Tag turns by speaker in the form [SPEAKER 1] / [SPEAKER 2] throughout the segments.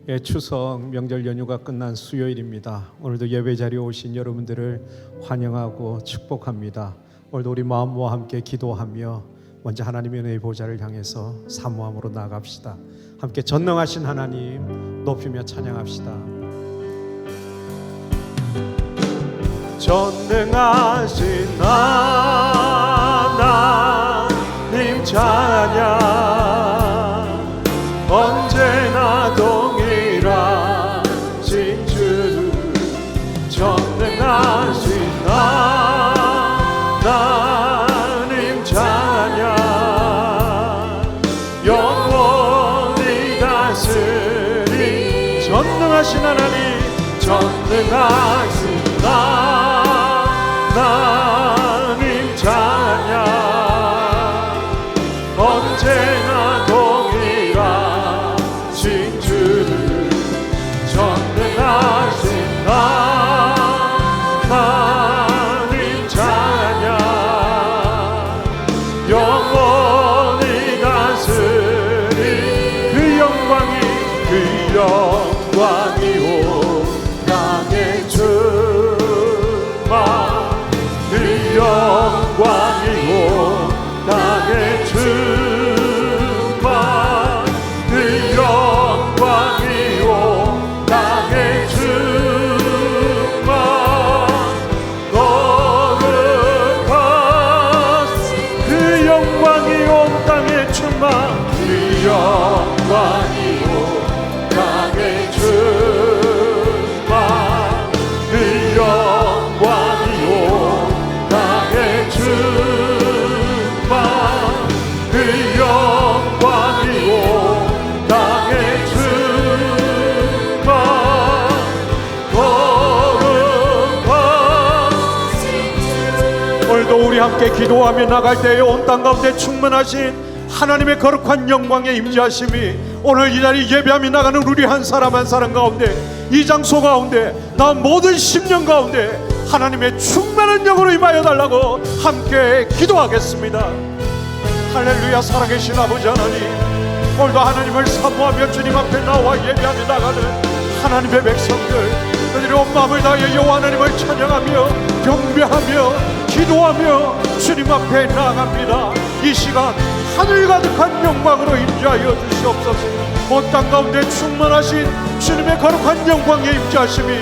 [SPEAKER 1] 예, 추석 명절 연휴가 끝난 수요일입니다. 오늘도 예배 자리에 오신 여러분들을 환영하고 축복합니다. 오늘도 우리 마음과 함께 기도하며 먼저 하나님의 은혜의 보좌를 향해서 사모함으로 나아갑시다. 함께 전능하신 하나님 높이며 찬양합시다. 전능하신 하나님 찬양, 언제나 동일하신 주, 전능하신 하나님 찬양, 영원히 다스리 전능하신 하나님, 전능하신 하나님 찬양, 언제나 동일하신 주, 전능하신 하나님 찬양, 영원히 다스리 그 영광이 온 땅에 충만, 그 영광이 온 땅에 충만, 그 영광이 온 땅에 충만, 거룩하신 그 영광이 온 땅에 충만, 그 영광이 온 땅에 충만, 그 영광이 온 땅에 충만, 그 영광이 온 땅에 충만, 거룩하신 주. 오늘도 우리 함께 기도하며 나갈 때에 온 땅 가운데 충만하신 하나님의 거룩한 영광의 임재하심이 오늘 이 자리 예배하며 나가는 우리 한 사람 한 사람 가운데, 이 장소 가운데, 나 모든 심령 가운데 하나님의 충만한 영으로 임하여 달라고 함께 기도하겠습니다. 할렐루야. 살아계신 아버지 하나님, 오늘도 하나님을 사모하며 주님 앞에 나와 예배하며 나가는 하나님의 백성들, 그들이 온 마음을 다하여 여호와 하나님을 찬양하며 경배하며 기도하며 주님 앞에 나아갑니다. 이 시간 하늘 가득한 영광으로 임재하여 주시옵소서. 온 땅 가운데 충만하신 주님의 거룩한 영광의 임재하심이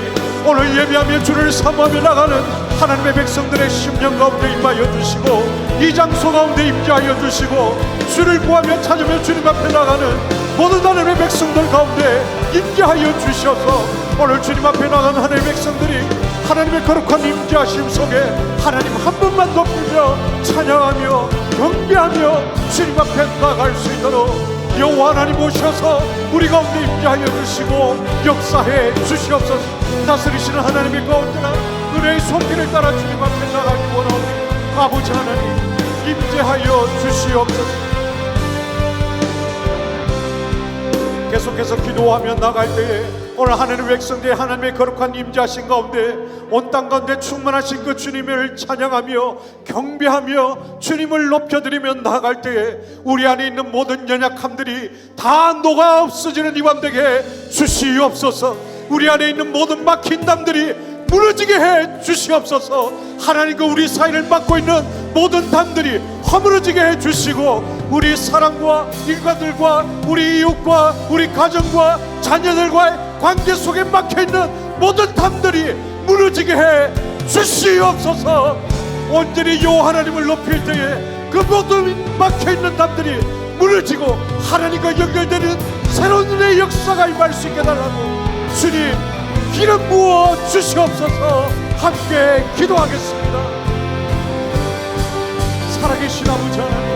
[SPEAKER 1] 오늘 예배하며 주를 사모하며 나가는 하나님의 백성들의 심령 가운데 임하여 주시고, 이 장소 가운데 임재하여 주시고, 주를 구하며 찾으며 주님 앞에 나가는 모든 하나님의 백성들 가운데 임재하여 주셔서 오늘 주님 앞에 나가는 하나님의 백성들이 하나님의 거룩한 임재하심 속에 하나님 한 분만 높이며 찬양하며 경배하며 주님 앞에 나아갈 수 있도록 여호와 하나님 오셔서 우리 가운데 임재하여 주시고 역사해 주시옵소서. 다스리시는 하나님의 가운데나 은혜의 손길을 따라 주님 앞에 나가기 원하오니 아버지 하나님 임재하여 주시옵소서. 계속해서 기도하며 나갈 때에 오늘 하나님의 백성들의 하나님의 거룩한 임재하신 가운데 온 땅 가운데 충만하신 그 주님을 찬양하며 경배하며 주님을 높여드리며 나아갈 때에 우리 안에 있는 모든 연약함들이 다 녹아 없어지는 이 밤 되게 주시옵소서. 우리 안에 있는 모든 막힌 담들이 무너지게 해 주시옵소서. 하나님과 우리 사이를 막고 있는 모든 담들이 허물어지게 해 주시고, 우리 사랑과 일가들과 우리 이웃과 우리 가정과 자녀들과의 관계 속에 막혀있는 모든 담들이 무너지게 해 주시옵소서. 온전히 여호와 하나님을 높일 때에 그 모든 막혀있는 담들이 무너지고 하나님과 연결되는 새로운 은혜의 역사가 임할 수 있게 달라고 주님 기름 부어 주시옵소서. 함께 기도하겠습니다. 살아계신 아버지 하나님,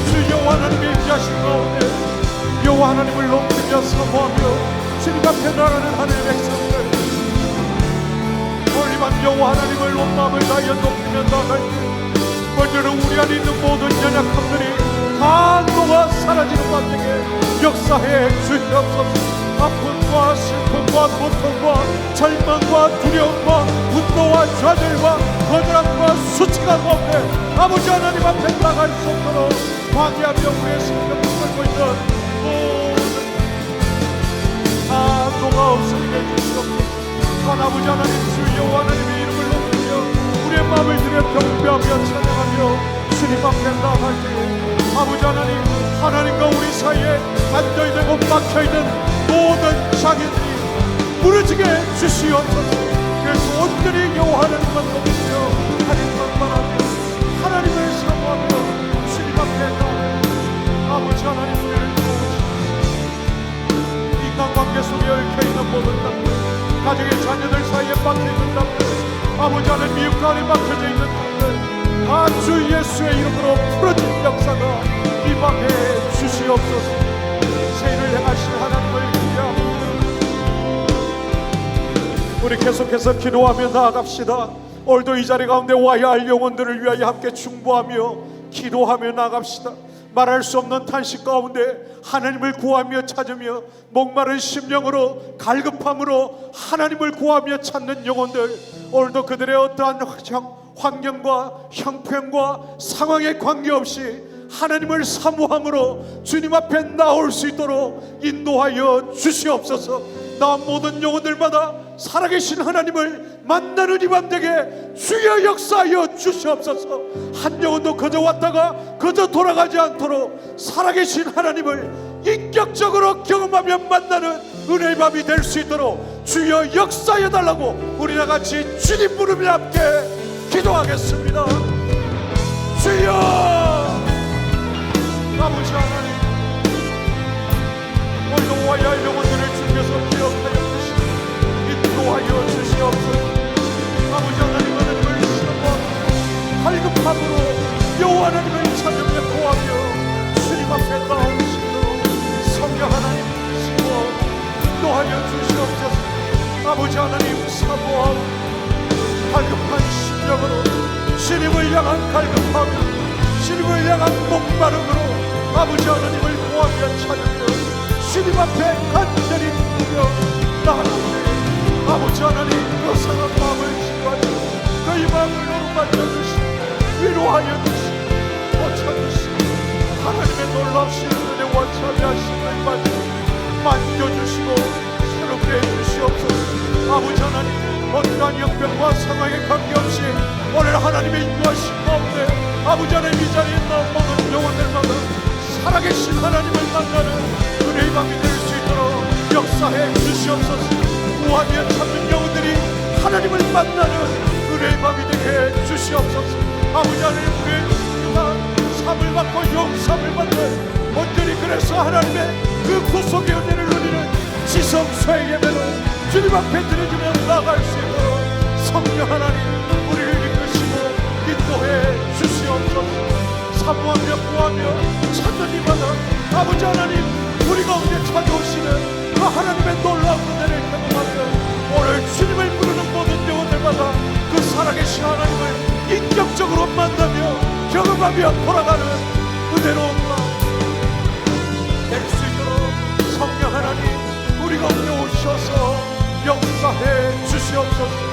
[SPEAKER 1] 주 여호와 하나님의 임재하신 가운데 여호와 하나님을 높이며 사모하며 주님 앞에 나가는 하나님의 백성들, 오늘 이 밤 여호와 하나님을 온 마음을 다하여 높이며 나갈 때 먼저는 우리 안에 있는 모든 연약함들이 다 녹아 사라지는 밤 되게 역사해 주시옵소서. 아픔과 슬픔과 고통과 절망과 두려움과 분노와 좌절과 거절함과 수치가 가운데 아버지 하나님 앞에 나갈 수 없도록 방해하며 우리의 생명을 걸고 있는 모든 아버지 하나님, 주 여호와 하나님의 이름을 높이며 우리의 마음을 들여 경배하며 찬양하며 주님 앞에 나아갈 때에 아버지 하나님, 하나님과 우리 사이에 앉아있는 것 막혀있는 모든 장애들이 무너지게 주시옵소서. 그래서 온전히 여호와 하나님만 높이며 하나님만 하며 하나님을 사모하며 주님 앞에 나아가 아버지 하나님, 우리를 도우시옵소서. 인간관계 속에 얽혀있는 모든 땅들, 가정의 자녀들 사이에 박혀있는 땅들, 아버지 하나님 미혹 안에 박혀져 있는 땅들, 다 주 예수의 이름으로 풀어진 역사가 이 밤에 주시옵소서. 세일을 행하신 하나님을 기대합니다. 우리 계속해서 기도하며 나아갑시다. 오늘도 이 자리 가운데 와야 할 영혼들을 위하여 함께 중보하며 기도하며 나아갑시다. 말할 수 없는 탄식 가운데 하나님을 구하며 찾으며 목마른 심령으로 갈급함으로 하나님을 구하며 찾는 영혼들, 오늘도 그들의 어떠한 환경과 형편과 상황에 관계없이 하나님을 사모함으로 주님 앞에 나올 수 있도록 인도하여 주시옵소서. 나 모든 영혼들마다 살아계신 하나님을 만나는 이 밤 되게 주여 역사하여 주시옵소서. 한 영혼도 그저 왔다가 그저 돌아가지 않도록 살아계신 하나님을 인격적으로 경험하며 만나는 은혜의 밤이 될 수 있도록 주여 역사해 달라고 우리 다같이 주님 부르며 함께 기도하겠습니다. 주여 아버지 하나님, 오늘도 와야 할 영혼들을 주께서 기억하여 주시고 인도하여 주시옵소서. 아버지 하나님, 하나님을 사모하며 갈급함으로 여호와 하나님을 찾으며 구하며 주님 앞에 나오시도록 성령 하나님 이시고 인도하여 주시옵소서. 아버지 하나님, 사모하고 갈급한 심령으로 주님을 향한 갈급함, 주님을 향한 목마름으로 아버지 하나님을 구하며 찾으며 주님 앞에 간절히 부르며 나아가며 아버지 하나님, 그 상한 마음을 치유하시고 그의 마음을 어루만져 주시고 위로하여 주시고 고쳐주시고 하나님의 놀랍신 은혜와 자비하심을 받으며 만져주시고 새롭게 해주시옵소서. 아버지 하나님, 어떠한 형편과 상황에 관계없이 오늘 하나님의 인도하심 가운데 아버지 하나님 이 자리에 있는 모든 영혼들마다 살아계신 하나님을 만나는 은혜의 밤이 될 수 있도록 역사해 주시옵소서. 구하며 찾는 영혼들이 하나님을 만나는 은혜의 밤이 되게 주시옵소서. 아버지 하나님, 우리의 삶을 받고 영삼을 받는 온전히 그래서 하나님의 그 구속의 은혜를 누리는 지성소의 예배를 주님 앞에 드려주며 나아갈 수 있도록 성령 하나님, 우리를 이끄시고 인도해 주시옵소서. 사모하며 구하며 찾는 이마다 아버지 하나님, 우리 가운데 찾아오시는 그 하나님의 놀라운 은혜를 경험하며 오늘 주님을 부르는 모든 영혼들마다 그 살아계신 하나님을 인격적으로 만나며 경험하며 돌아가는 은혜로운 마음 될 수 있도록 성령 하나님, 우리 가운데 오셔서 역사해 주시옵소서.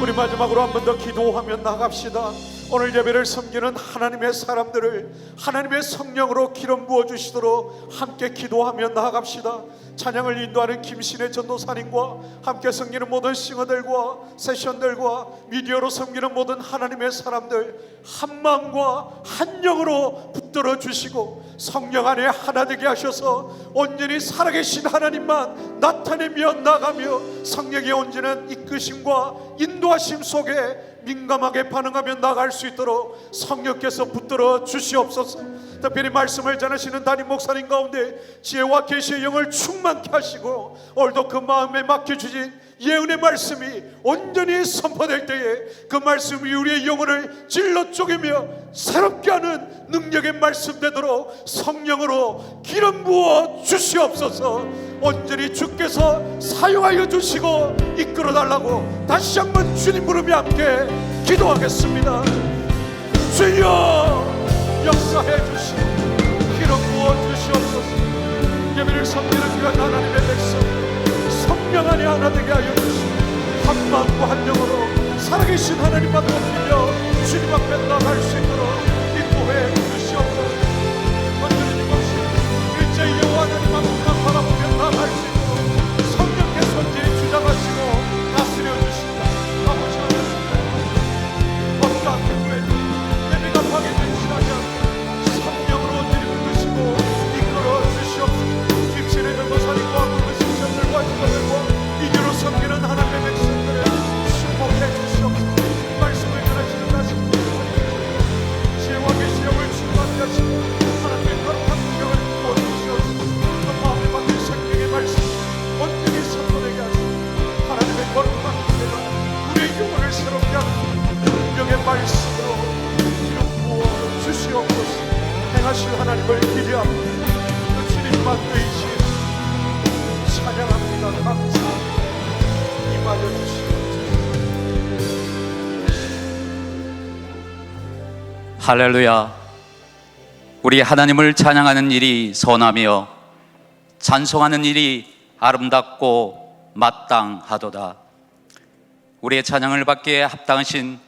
[SPEAKER 1] 우리 마지막으로 한 번 더 기도하며 나갑시다. 오늘 예배를 섬기는 하나님의 사람들을 하나님의 성령으로 기름 부어주시도록 함께 기도하며 나아갑시다. 찬양을 인도하는 김신혜 전도사님과 함께 섬기는 모든 싱어들과 세션들과 미디어로 섬기는 모든 하나님의 사람들 한 마음과 한 영으로 붙들어 주시고 성령 안에 하나 되게 하셔서 온전히 살아계신 하나님만 나타내며 나가며 성령의 온전한 이끄심과 인도하심 속에 민감하게 반응하며 나갈 수 있도록 성령께서 붙들어 주시옵소서. 특별히 말씀을 전하시는 담임 목사님 가운데 지혜와 계시의 영을 충만케 하시고 오늘도 그 마음에 맡겨주신 예언의 말씀이 온전히 선포될 때에 그 말씀이 우리의 영혼을 찔러 쪼개며 새롭게 하는 능력의 말씀 되도록 성령으로 기름 부어 주시옵소서. 온전히 주께서 사용하여 주시고 이끌어 달라고 다시 한번 주님 부르며 함께 기도하겠습니다. 주여 역사해 주시고 기름 부어 주시옵소서. 예배를 섬기는 귀한 하나님의 백성 성령 안에 하나 되게 하여 주시고 한 마음과 한 영으로 살아계신 하나님만 높이며 주님 앞에 나갈 수 있도록 인도해 주시옵소서. 완전히 이것이 일제히 여호와 하나님 앞에 주시옵소서. 행하실 하나님을 기대합니다. 그 주님만 의지 찬양합니다. 감사합니다. 임하여 주시옵소서.
[SPEAKER 2] 할렐루야. 우리 하나님을 찬양하는 일이 선하며 찬송하는 일이 아름답고 마땅하도다. 우리의 찬양을 받기에 합당하신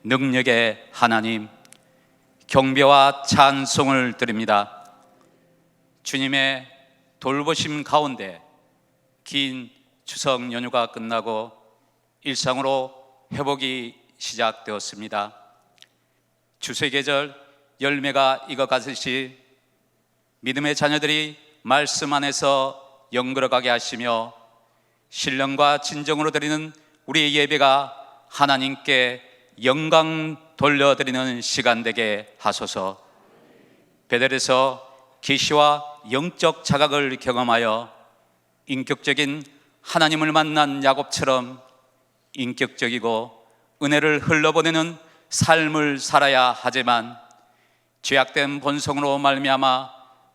[SPEAKER 2] 능력의 하나님, 경배와 찬송을 드립니다. 주님의 돌보심 가운데 긴 추석 연휴가 끝나고 일상으로 회복이 시작되었습니다. 추수의 계절 열매가 익어가듯이 믿음의 자녀들이 말씀 안에서 영걸어가게 하시며 신령과 진정으로 드리는 우리의 예배가 하나님께 영광 돌려드리는 시간 되게 하소서. 베델에서 계시와 영적 자각을 경험하여 인격적인 하나님을 만난 야곱처럼 인격적이고 은혜를 흘러보내는 삶을 살아야 하지만 죄악된 본성으로 말미암아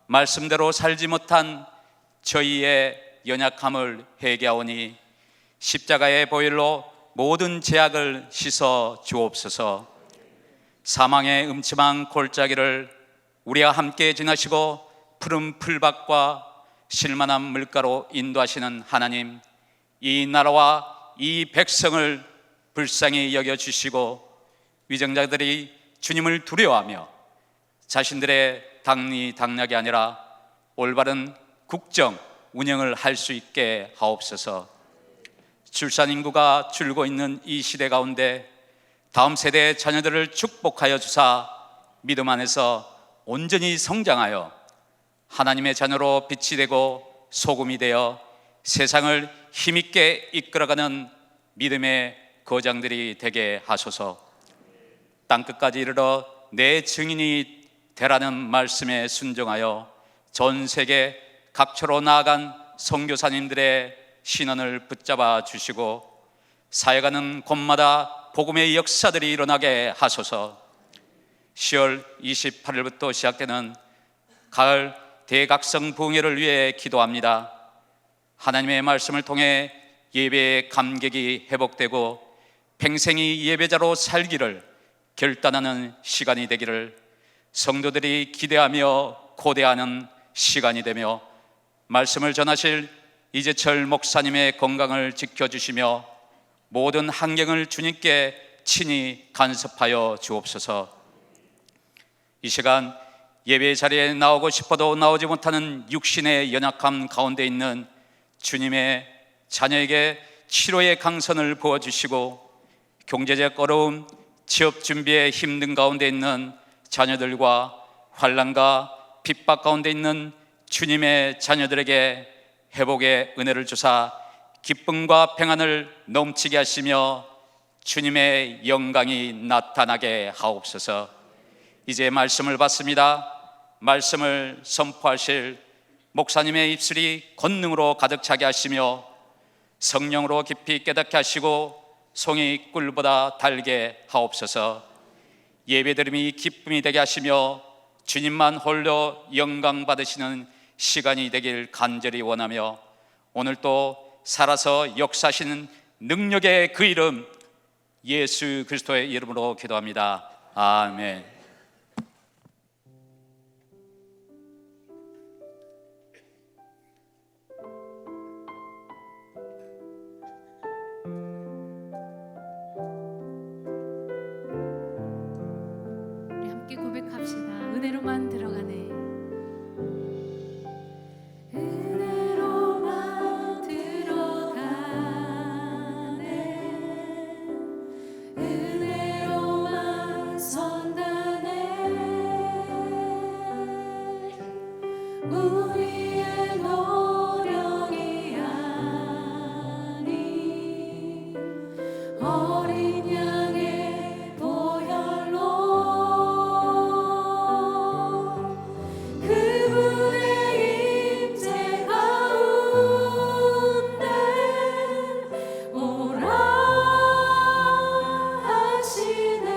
[SPEAKER 2] 말씀대로 살지 못한 저희의 연약함을 회개하오니 십자가의 보혈로 모든 죄악을 씻어 주옵소서. 사망의 음침한 골짜기를 우리와 함께 지나시고 푸른 풀밭과 실만한 물가로 인도하시는 하나님, 이 나라와 이 백성을 불쌍히 여겨주시고 위정자들이 주님을 두려워하며 자신들의 당락이 아니라 올바른 국정 운영을 할 수 있게 하옵소서. 출산 인구가 줄고 있는 이 시대 가운데 다음 세대의 자녀들을 축복하여 주사 믿음 안에서 온전히 성장하여 하나님의 자녀로 빛이 되고 소금이 되어 세상을 힘있게 이끌어가는 믿음의 거장들이 되게 하소서. 땅끝까지 이르러 내 증인이 되라는 말씀에 순종하여 전 세계 각처로 나아간 선교사님들의 신원을 붙잡아 주시고 사역하는 곳마다 복음의 역사들이 일어나게 하소서. 10월 28일부터 시작되는 가을 대각성 부흥회를 위해 기도합니다. 하나님의 말씀을 통해 예배의 감격이 회복되고 평생이 예배자로 살기를 결단하는 시간이 되기를 성도들이 기대하며 고대하는 시간이 되며 말씀을 전하실 이재철 목사님의 건강을 지켜주시며 모든 환경을 주님께 친히 간섭하여 주옵소서. 이 시간 예배 자리에 나오고 싶어도 나오지 못하는 육신의 연약함 가운데 있는 주님의 자녀에게 치료의 강선을 부어주시고 경제적 어려움, 취업 준비에 힘든 가운데 있는 자녀들과 환난과 핍박 가운데 있는 주님의 자녀들에게 회복의 은혜를 주사 기쁨과 평안을 넘치게 하시며 주님의 영광이 나타나게 하옵소서. 이제 말씀을 받습니다. 말씀을 선포하실 목사님의 입술이 권능으로 가득 차게 하시며 성령으로 깊이 깨닫게 하시고 송이 꿀보다 달게 하옵소서. 예배드림이 기쁨이 되게 하시며 주님만 홀로 영광 받으시는 시간이 되길 간절히 원하며 오늘 또 살아서 역사하시는 능력의 그 이름 예수 그리스도의 이름으로 기도합니다. 아멘.
[SPEAKER 3] 우리 함께 고백합시다. 은혜로만 들어가네.
[SPEAKER 4] 우리의 노력이 아닌 어린 양의 보혈로 그분의 임재 가운데 오라 하시네.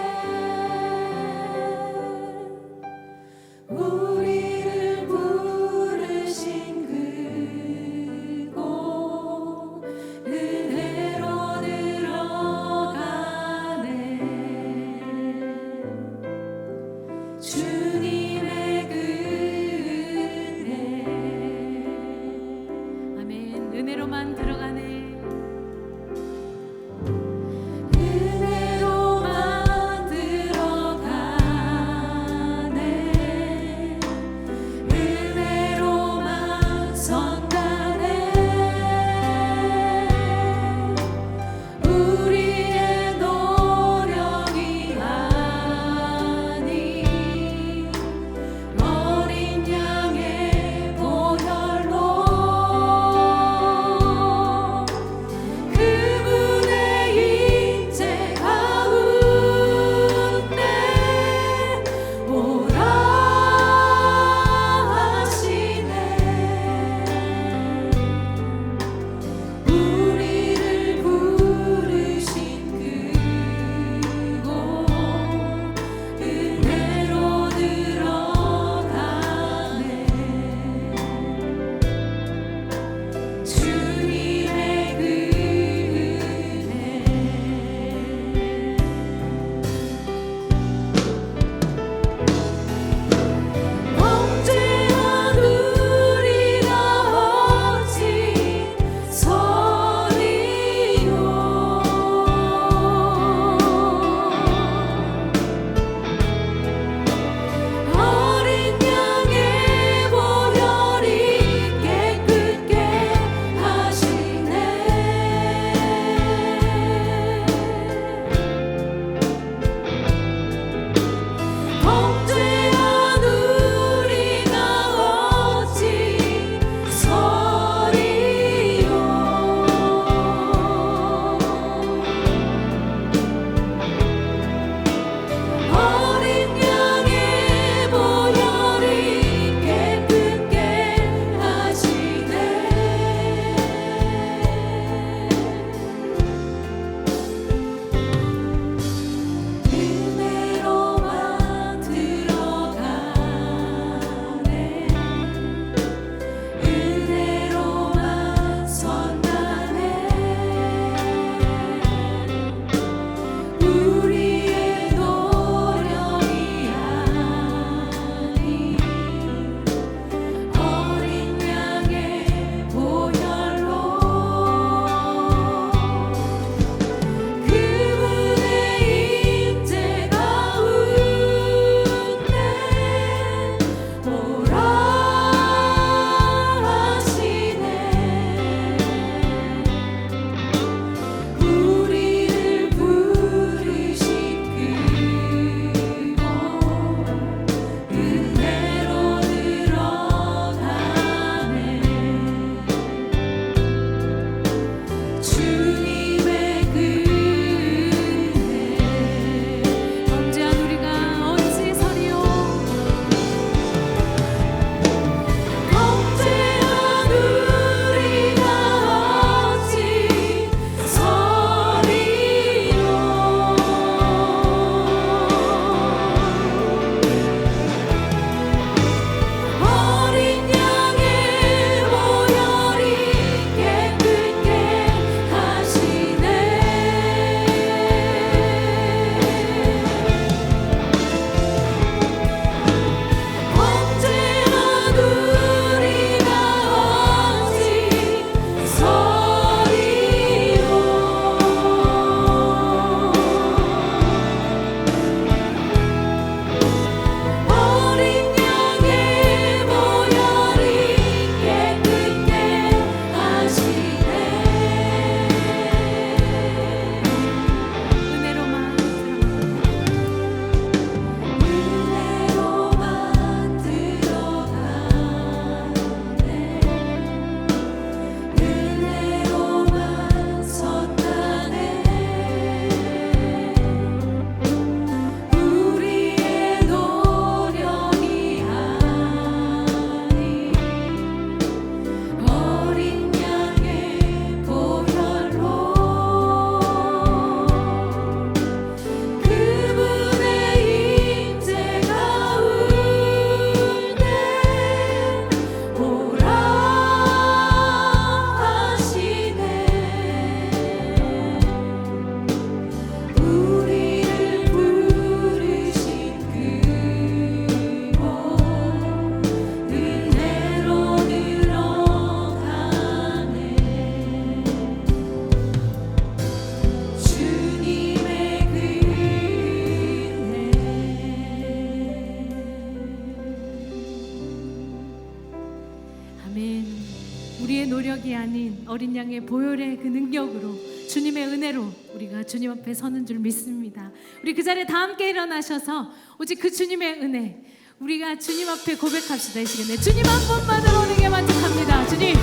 [SPEAKER 3] 우리의 노력이 아닌 어린 양의 보혈의 그 능력으로 주님의 은혜로 우리가 주님 앞에 서는 줄 믿습니다. 우리 그 자리에 다 함께 일어나셔서 오직 그 주님의 은혜 우리가 주님 앞에 고백합시다. 이 시간에 주님 한 분만으로 오는 게 만족합니다. 주님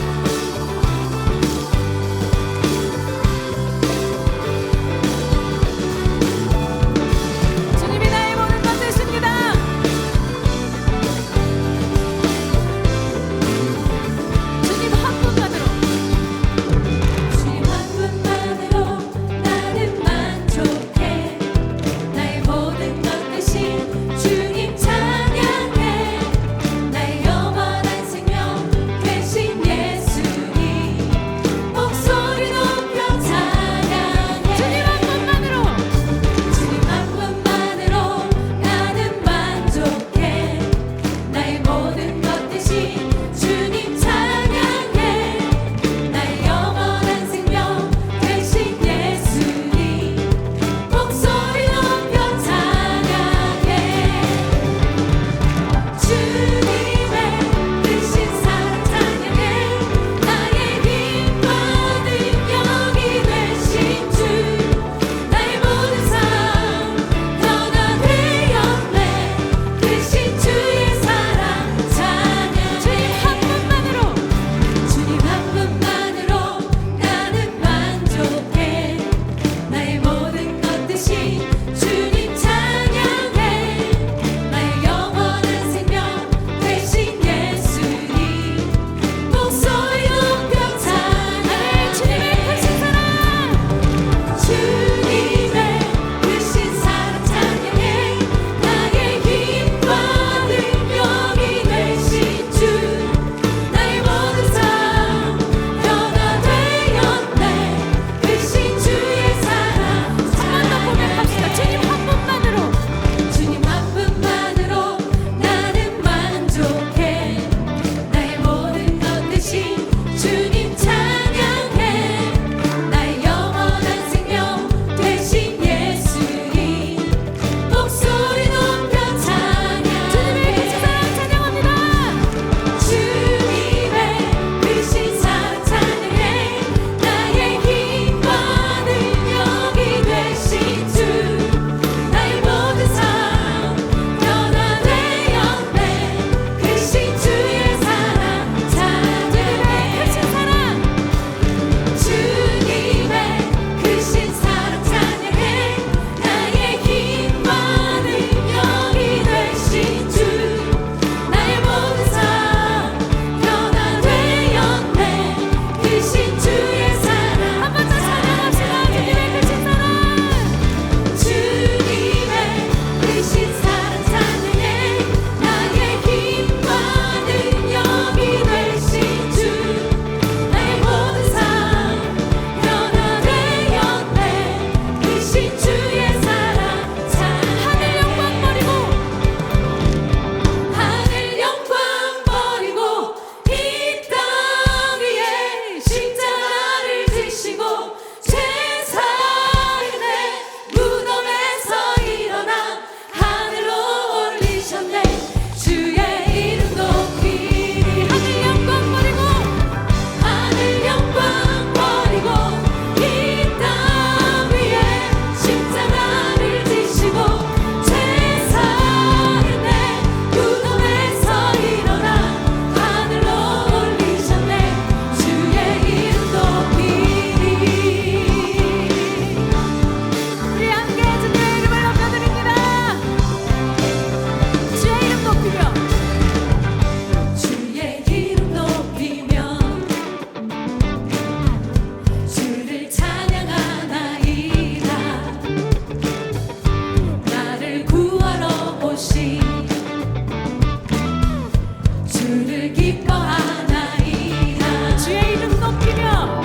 [SPEAKER 3] 주님이 나의 모든 것 되십니다. 주님 한 분만으로
[SPEAKER 4] 주님 한 분만으로 나는 만족해 나의 모든 것 대신 주님 찬양해 나의 영원한 생명 되신 예수님 목소리 높여 찬양해
[SPEAKER 3] 주님 한 분만으로
[SPEAKER 4] 주님 한 분만으로 나는 만족해 나의 모든 것 대신 주님 찬양해 나의 영원한 생명 되신 예수님 목소리 높여 찬양해 주님의 크신 사랑 찬양해 나의 힘과 능력이 되신 주 나의 모든 삶 변화되었네 크신 주의 사랑 찬양해 주님 한 분만으로 나는 만족해 나의 모든 것 대신 주님 찬양해 나의 영원한 생명 되신 예수님 목소리 높여 찬양해 주님의 크신 사랑 찬양해 나의 힘과 능력이 되신 주 나의 모든 삶 변화되었네 크신 주의 사랑 찬양해 주님 한 분만으로 나는 만족해 나의 모든 것 대신 주님 찬양해 나의 영원한 생명 되신 예수님 목소리 높여 찬양해 주님의 크신 사랑 찬양해 나의 힘과 능력이 되신 주 나의 모든 삶 변화되었네 크신 주의 사랑 찬양해 주님의 크신 사랑 찬양해 나의 힘과 능력이 되신 주 나의 모든 삶 변화되었네 크신 주의 사랑 한 번 더 찬양합시다. 주님의 크신 사랑 찬양해 나의 힘과 능력이 되신 주 나의 모든 삶 변화되었네 크신 주의 사랑 하늘 영광 버리고 이 땅 위에 십자가를 지시고 죄사인의 무덤에서 일어나 하늘로 올리셨네 주의 이름 높이리 하늘 영광 버리고 이 땅 위에 십자가를 지시고 죄사인의 무덤에서 일어나 하늘로 올리셨네 주의 이름 높이리
[SPEAKER 3] 우리 함께 주님의 이름을 높여드립니다. 주의 이름 높이며
[SPEAKER 4] 주의 이름 높이며 주를 찬양하나이다 나를 구하러 오신 주를 기뻐하나이다
[SPEAKER 3] 주의 이름 높이며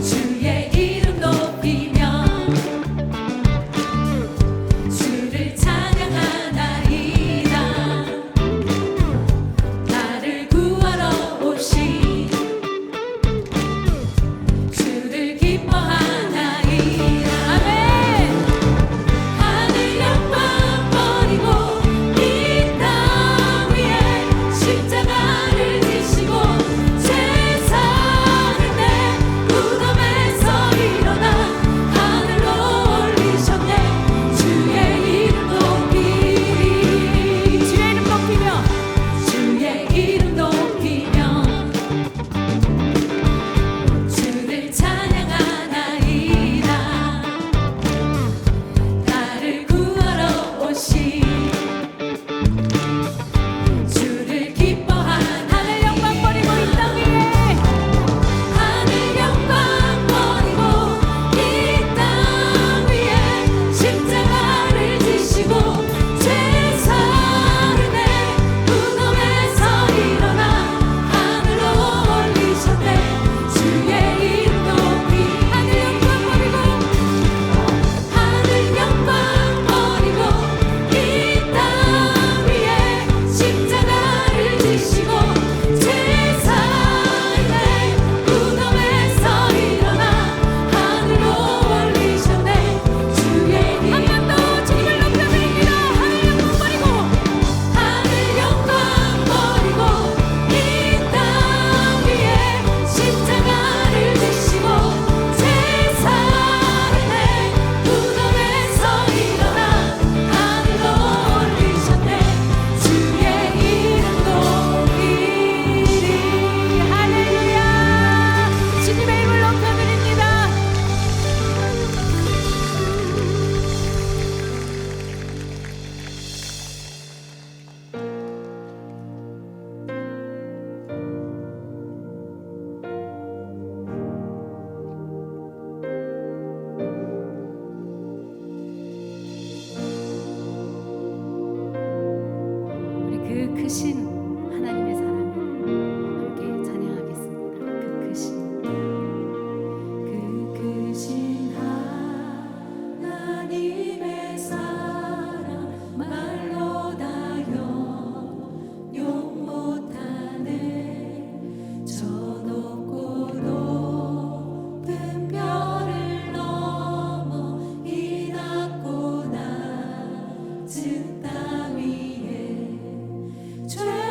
[SPEAKER 4] 주의 이름 높이며 주를 찬양하나이다 나를 구하러 오신 주를 기뻐하나이다
[SPEAKER 3] 아멘.
[SPEAKER 4] 하늘 영광 버리고 이 땅 위에 십자가를 지시고
[SPEAKER 3] 그 크신 하나님의 사랑을 함께 찬양하겠습니다. 그 크신
[SPEAKER 4] 하나님의 사랑 말로 다 형용 못하네. 저 높고 높은 별을 넘어 이 낮고 낮은 땅 위에 죄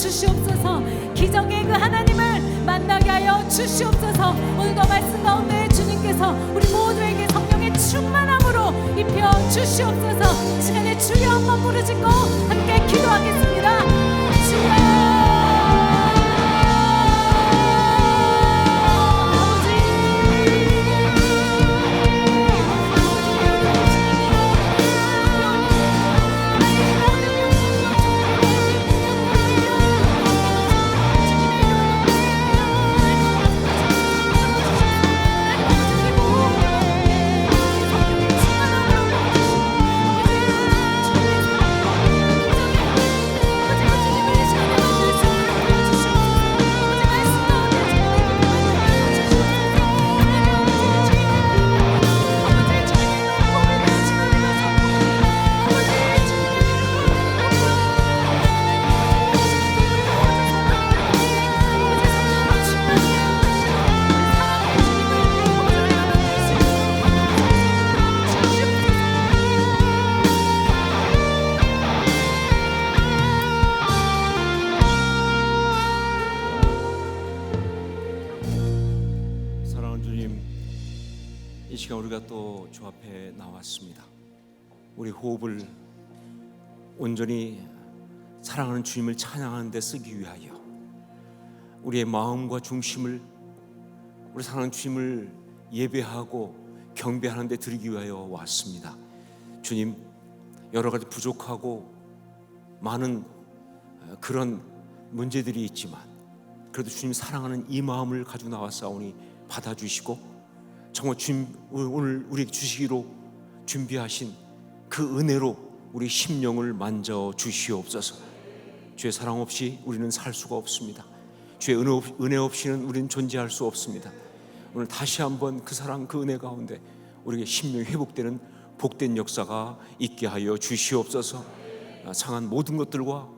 [SPEAKER 3] 주시옵소서. 기적의 그 하나님을 만나게 하여 주시옵소서. 오늘도 말씀 가운데 주님께서 우리 모두에게 성령의 충만함으로 입혀 주시옵소서. 시간에 주여 한번 부르짖고 함께 기도하겠습니다. 주여
[SPEAKER 5] 이 시간 우리가 또 주 앞에 나왔습니다. 우리 호흡을 온전히 사랑하는 주님을 찬양하는 데 쓰기 위하여, 우리의 마음과 중심을 우리 사랑하는 주님을 예배하고 경배하는 데 드리기 위하여 왔습니다. 주님, 여러 가지 부족하고 많은 그런 문제들이 있지만 그래도 주님 사랑하는 이 마음을 가지고 나왔사오니 받아주시고, 정말 주님 오늘 우리에게 주시기로 준비하신 그 은혜로 우리 심령을 만져 주시옵소서. 주의 사랑 없이 우리는 살 수가 없습니다. 주의 은혜 없이는 우리는 존재할 수 없습니다. 오늘 다시 한번 그 사랑, 그 은혜 가운데 우리에게 심령이 회복되는 복된 역사가 있게 하여 주시옵소서. 상한 모든 것들과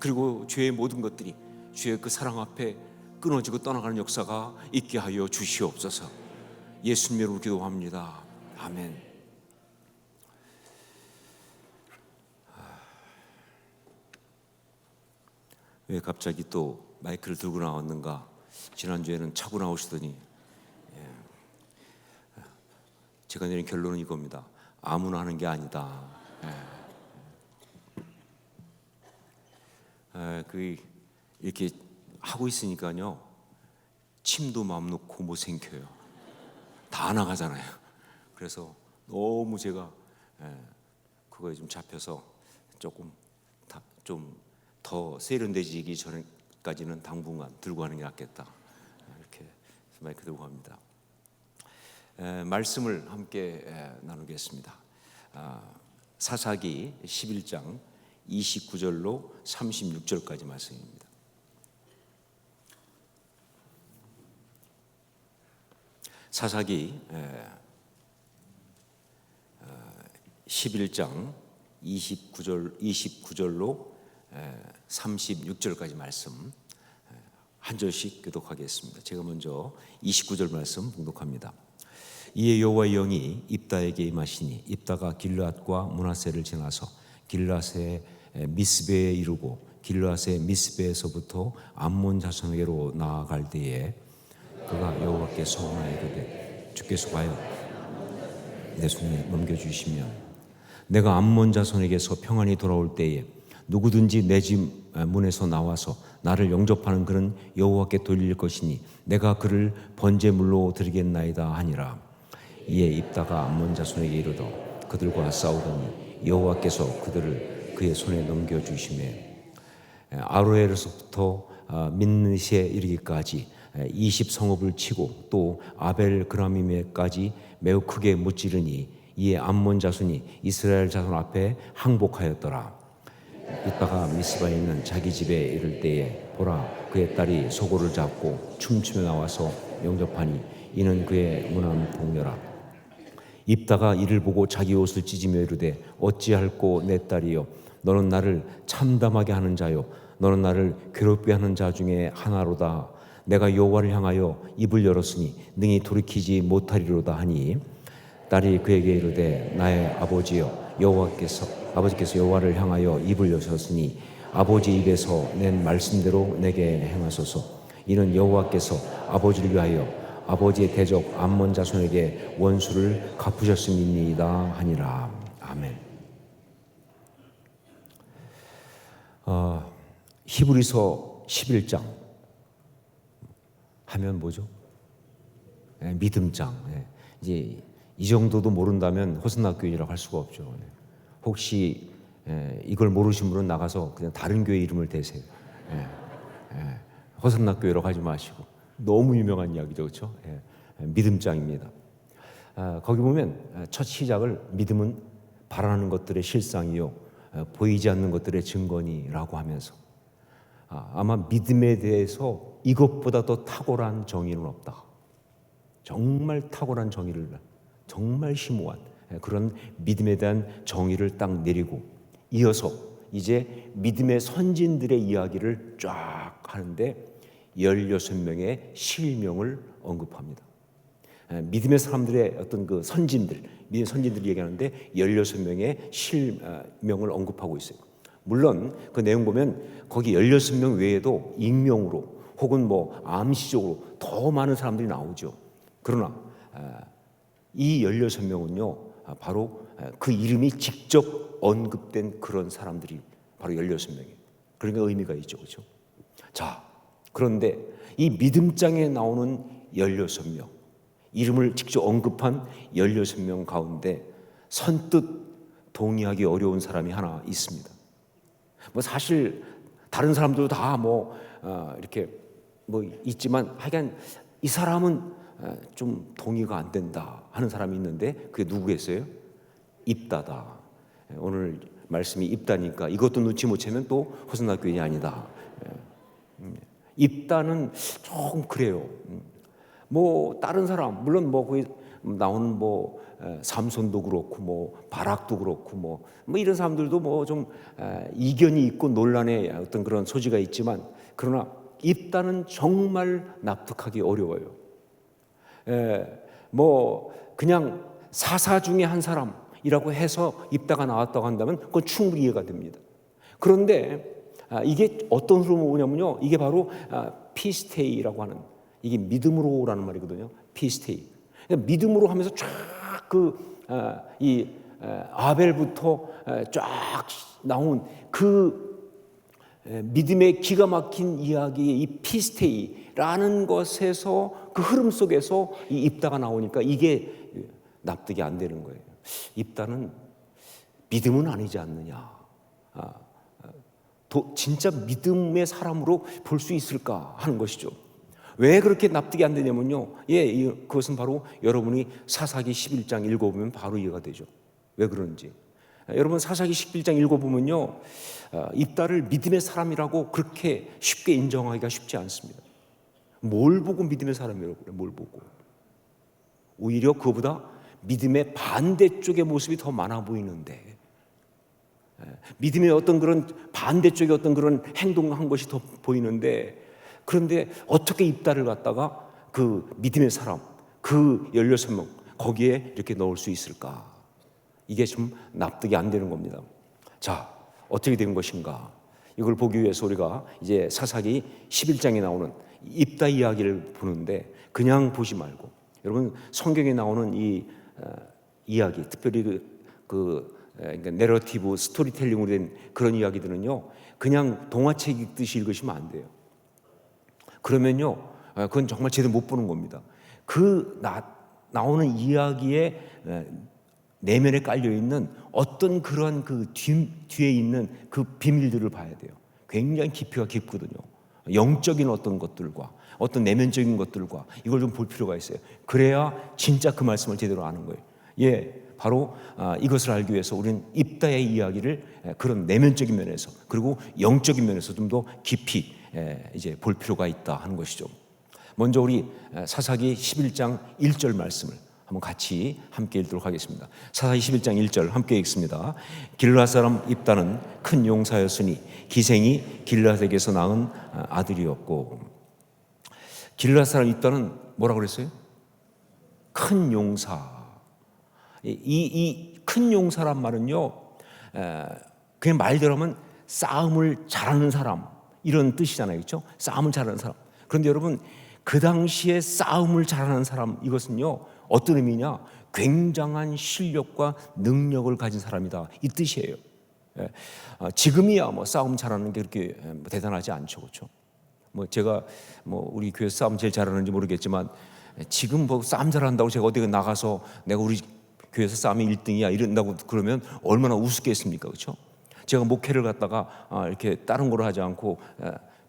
[SPEAKER 5] 그리고 죄의 모든 것들이 주의 그 사랑 앞에 끊어지고 떠나가는 역사가 있게 하여 주시옵소서. 예수님 이름으로 기도합니다. 아멘. 왜 갑자기 또 마이크를 들고 나왔는가? 지난주에는 차고 나오시더니, 제가 내린 결론은 이겁니다. 아무나 하는 게 아니다. 이렇게 하고 있으니까요, 침도 마음 놓고 못 생겨요. 다 나가잖아요. 그래서 너무 제가 그거에 좀 잡혀서 조금 좀 더 세련되지기 전까지는 당분간 들고 가는 게 낫겠다, 이렇게 마이크 들고 갑니다. 말씀을 함께 나누겠습니다. 사사기 11장 29절로 36절까지 말씀입니다. 사사기 11장 29절로 36절까지 말씀 한 절씩 교독하겠습니다. 제가 먼저 29절 말씀 봉독합니다. 이에 여호와의 영이 입다에게 임하시니 입다가 길르앗과 므낫세를 지나서 길르앗의 미스베에 이르고 길르앗의 미스베에서부터 암몬 자손에게로 나아갈 때에 그가 여호와께 소원하이르되 주께서 과연 내 손에 넘겨주시면 내가 암몬 자손에게서 평안히 돌아올 때에 누구든지 내 집 문에서 나와서 나를 영접하는 그는 여호와께 돌릴 것이니 내가 그를 번제물로 드리겠나이다 하니라. 이에 입다가 암몬 자손에게 이르되 그들과 싸우더니 여호와께서 그들을 그의 손에 넘겨주시매 아로엘에서부터 민느시에 이르기까지 20성읍을 치고 또 아벨 그라밈에까지 매우 크게 무찌르니 이에 암몬 자손이 이스라엘 자손 앞에 항복하였더라. 입다가 미스바에 있는 자기 집에 이를 때에 보라 그의 딸이 소고를 잡고 춤추며 나와서 영접하니 이는 그의 무난 동료라. 입다가 이를 보고 자기 옷을 찢으며 이르되 어찌할꼬 내 딸이여 너는 나를 참담하게 하는 자요 너는 나를 괴롭게 하는 자 중에 하나로다. 내가 여호와를 향하여 입을 열었으니 능히 돌이키지 못하리로다 하니 딸이 그에게 이르되 나의 아버지여 아버지께서 여호와를 향하여 입을 여셨으니 아버지 입에서 낸 말씀대로 내게 행하소서. 이는 여호와께서 아버지를 위하여 아버지의 대적 암몬 자손에게 원수를 갚으셨음이니이다 하니라. 아멘. 히브리서 11장 하면 뭐죠? 믿음장. 이제 이 정도도 모른다면 호선나 교회라고 할 수가 없죠. 혹시 이걸 모르신 분은 나가서 그냥 다른 교회 이름을 대세요. 호선나 교회라고 하지 마시고. 너무 유명한 이야기죠, 그렇죠? 믿음장입니다. 거기 보면 첫 시작을 믿음은 바라는 것들의 실상이요 보이지 않는 것들의 증거니라고 하면서 아마 믿음에 대해서 이것보다 더 탁월한 정의는 없다. 정말 탁월한 정의를, 정말 심오한 그런 믿음에 대한 정의를 딱 내리고 이어서 이제 믿음의 선진들의 이야기를 쫙 하는데 16명의 실명을 언급합니다. 믿음의 사람들의 어떤 그 선진들, 믿음의 선진들이 얘기하는데 16명의 실명을 언급하고 있어요. 물론 그 내용 보면 거기 16명 외에도 익명으로 혹은 뭐 암시적으로 더 많은 사람들이 나오죠. 그러나 이 16명은요 바로 그 이름이 직접 언급된 그런 사람들이 바로 16명이에요. 그러니까 의미가 있죠, 그렇죠? 자, 그런데 이 믿음장에 나오는 16명, 이름을 직접 언급한 16명 가운데 선뜻 동의하기 어려운 사람이 하나 있습니다. 뭐 사실 다른 사람들도 다 뭐 이렇게 뭐 있지만 하여간 이 사람은 좀 동의가 안 된다 하는 사람이 있는데 그게 누구겠어요? 입다다. 오늘 말씀이 입다니까 이것도 눈치 못 채면 또 호선나 교인이 아니다. 입다는 조금 그래요. 뭐 다른 사람 물론 뭐 거기 나오는 뭐 삼손도 그렇고 뭐 바락도 그렇고 뭐 이런 사람들도 뭐 좀 이견이 있고 논란의 어떤 그런 소지가 있지만 그러나 입다는 정말 납득하기 어려워요. 뭐 그냥 사사 중에 한 사람이라고 해서 입다가 나왔다고 한다면 그건 충분히 이해가 됩니다. 그런데 이게 어떤 흐름으로 오냐면요, 이게 바로 피스테이라고 하는 이게 믿음으로라는 말이거든요. 피스테이. 믿음으로 하면서 쫙 이 아벨부터 쫙 나온 그 믿음의 기가 막힌 이야기의 이 피스테이라는 것에서 그 흐름 속에서 이 입다가 나오니까 이게 납득이 안 되는 거예요. 입다는 믿음은 아니지 않느냐. 진짜 믿음의 사람으로 볼 수 있을까 하는 것이죠. 왜 그렇게 납득이 안 되냐면요. 그것은 바로 여러분이 사사기 11장 읽어보면 바로 이해가 되죠. 왜 그런지. 여러분 사사기 11장 읽어보면요. 입다를 믿음의 사람이라고 그렇게 쉽게 인정하기가 쉽지 않습니다. 뭘 보고 믿음의 사람이라고 그래? 뭘 보고. 오히려 그보다 믿음의 반대쪽의 모습이 더 많아 보이는데 믿음의 어떤 그런 반대쪽의 어떤 그런 행동을 한 것이 더 보이는데 그런데 어떻게 입다를 갖다가 그 믿음의 사람, 그 16명 거기에 이렇게 넣을 수 있을까? 이게 좀 납득이 안 되는 겁니다. 자, 어떻게 된 것인가? 이걸 보기 위해서 우리가 이제 사사기 11장에 나오는 입다 이야기를 보는데 그냥 보지 말고 여러분 성경에 나오는 이 이야기, 특별히 그러니까 내러티브 스토리텔링으로 된 그런 이야기들은요 그냥 동화책 읽듯이 읽으시면 안 돼요. 그러면요 그건 정말 제대로 못 보는 겁니다. 나오는 이야기의 내면에 깔려 있는 어떤 그런 그 뒤에 있는 그 비밀들을 봐야 돼요. 굉장히 깊이가 깊거든요. 영적인 어떤 것들과 어떤 내면적인 것들과 이걸 좀 볼 필요가 있어요. 그래야 진짜 그 말씀을 제대로 아는 거예요. 바로 이것을 알기 위해서 우리는 입다의 이야기를 그런 내면적인 면에서 그리고 영적인 면에서 좀 더 깊이 이제 볼 필요가 있다 하는 것이죠. 먼저 우리 사사기 11장 1절 말씀을 한번 같이 함께 읽도록 하겠습니다. 사사기 11장 1절 함께 읽습니다. 길르앗 사람 입다는 큰 용사였으니 기생이 길르앗에게서 낳은 아들이었고. 길르앗 사람 입다는 뭐라고 그랬어요? 큰 용사. 이 큰 용사란 말은요 그냥 말대로 하면 싸움을 잘하는 사람 이런 뜻이잖아요, 그렇죠? 싸움을 잘하는 사람. 그런데 여러분 그 당시에 싸움을 잘하는 사람 이것은요 어떤 의미냐? 굉장한 실력과 능력을 가진 사람이다 이 뜻이에요. 지금이야 뭐 싸움 잘하는 게 그렇게 대단하지 않죠, 그렇죠? 뭐 제가 뭐 우리 교회 싸움 제일 잘하는지 모르겠지만 지금 뭐 싸움 잘한다고 제가 어디 나가서 내가 우리 교회에서 싸움이 1등이야 이런다고 그러면 얼마나 우습겠습니까, 그렇죠? 제가 목회를 갖다가 이렇게 다른 거로 하지 않고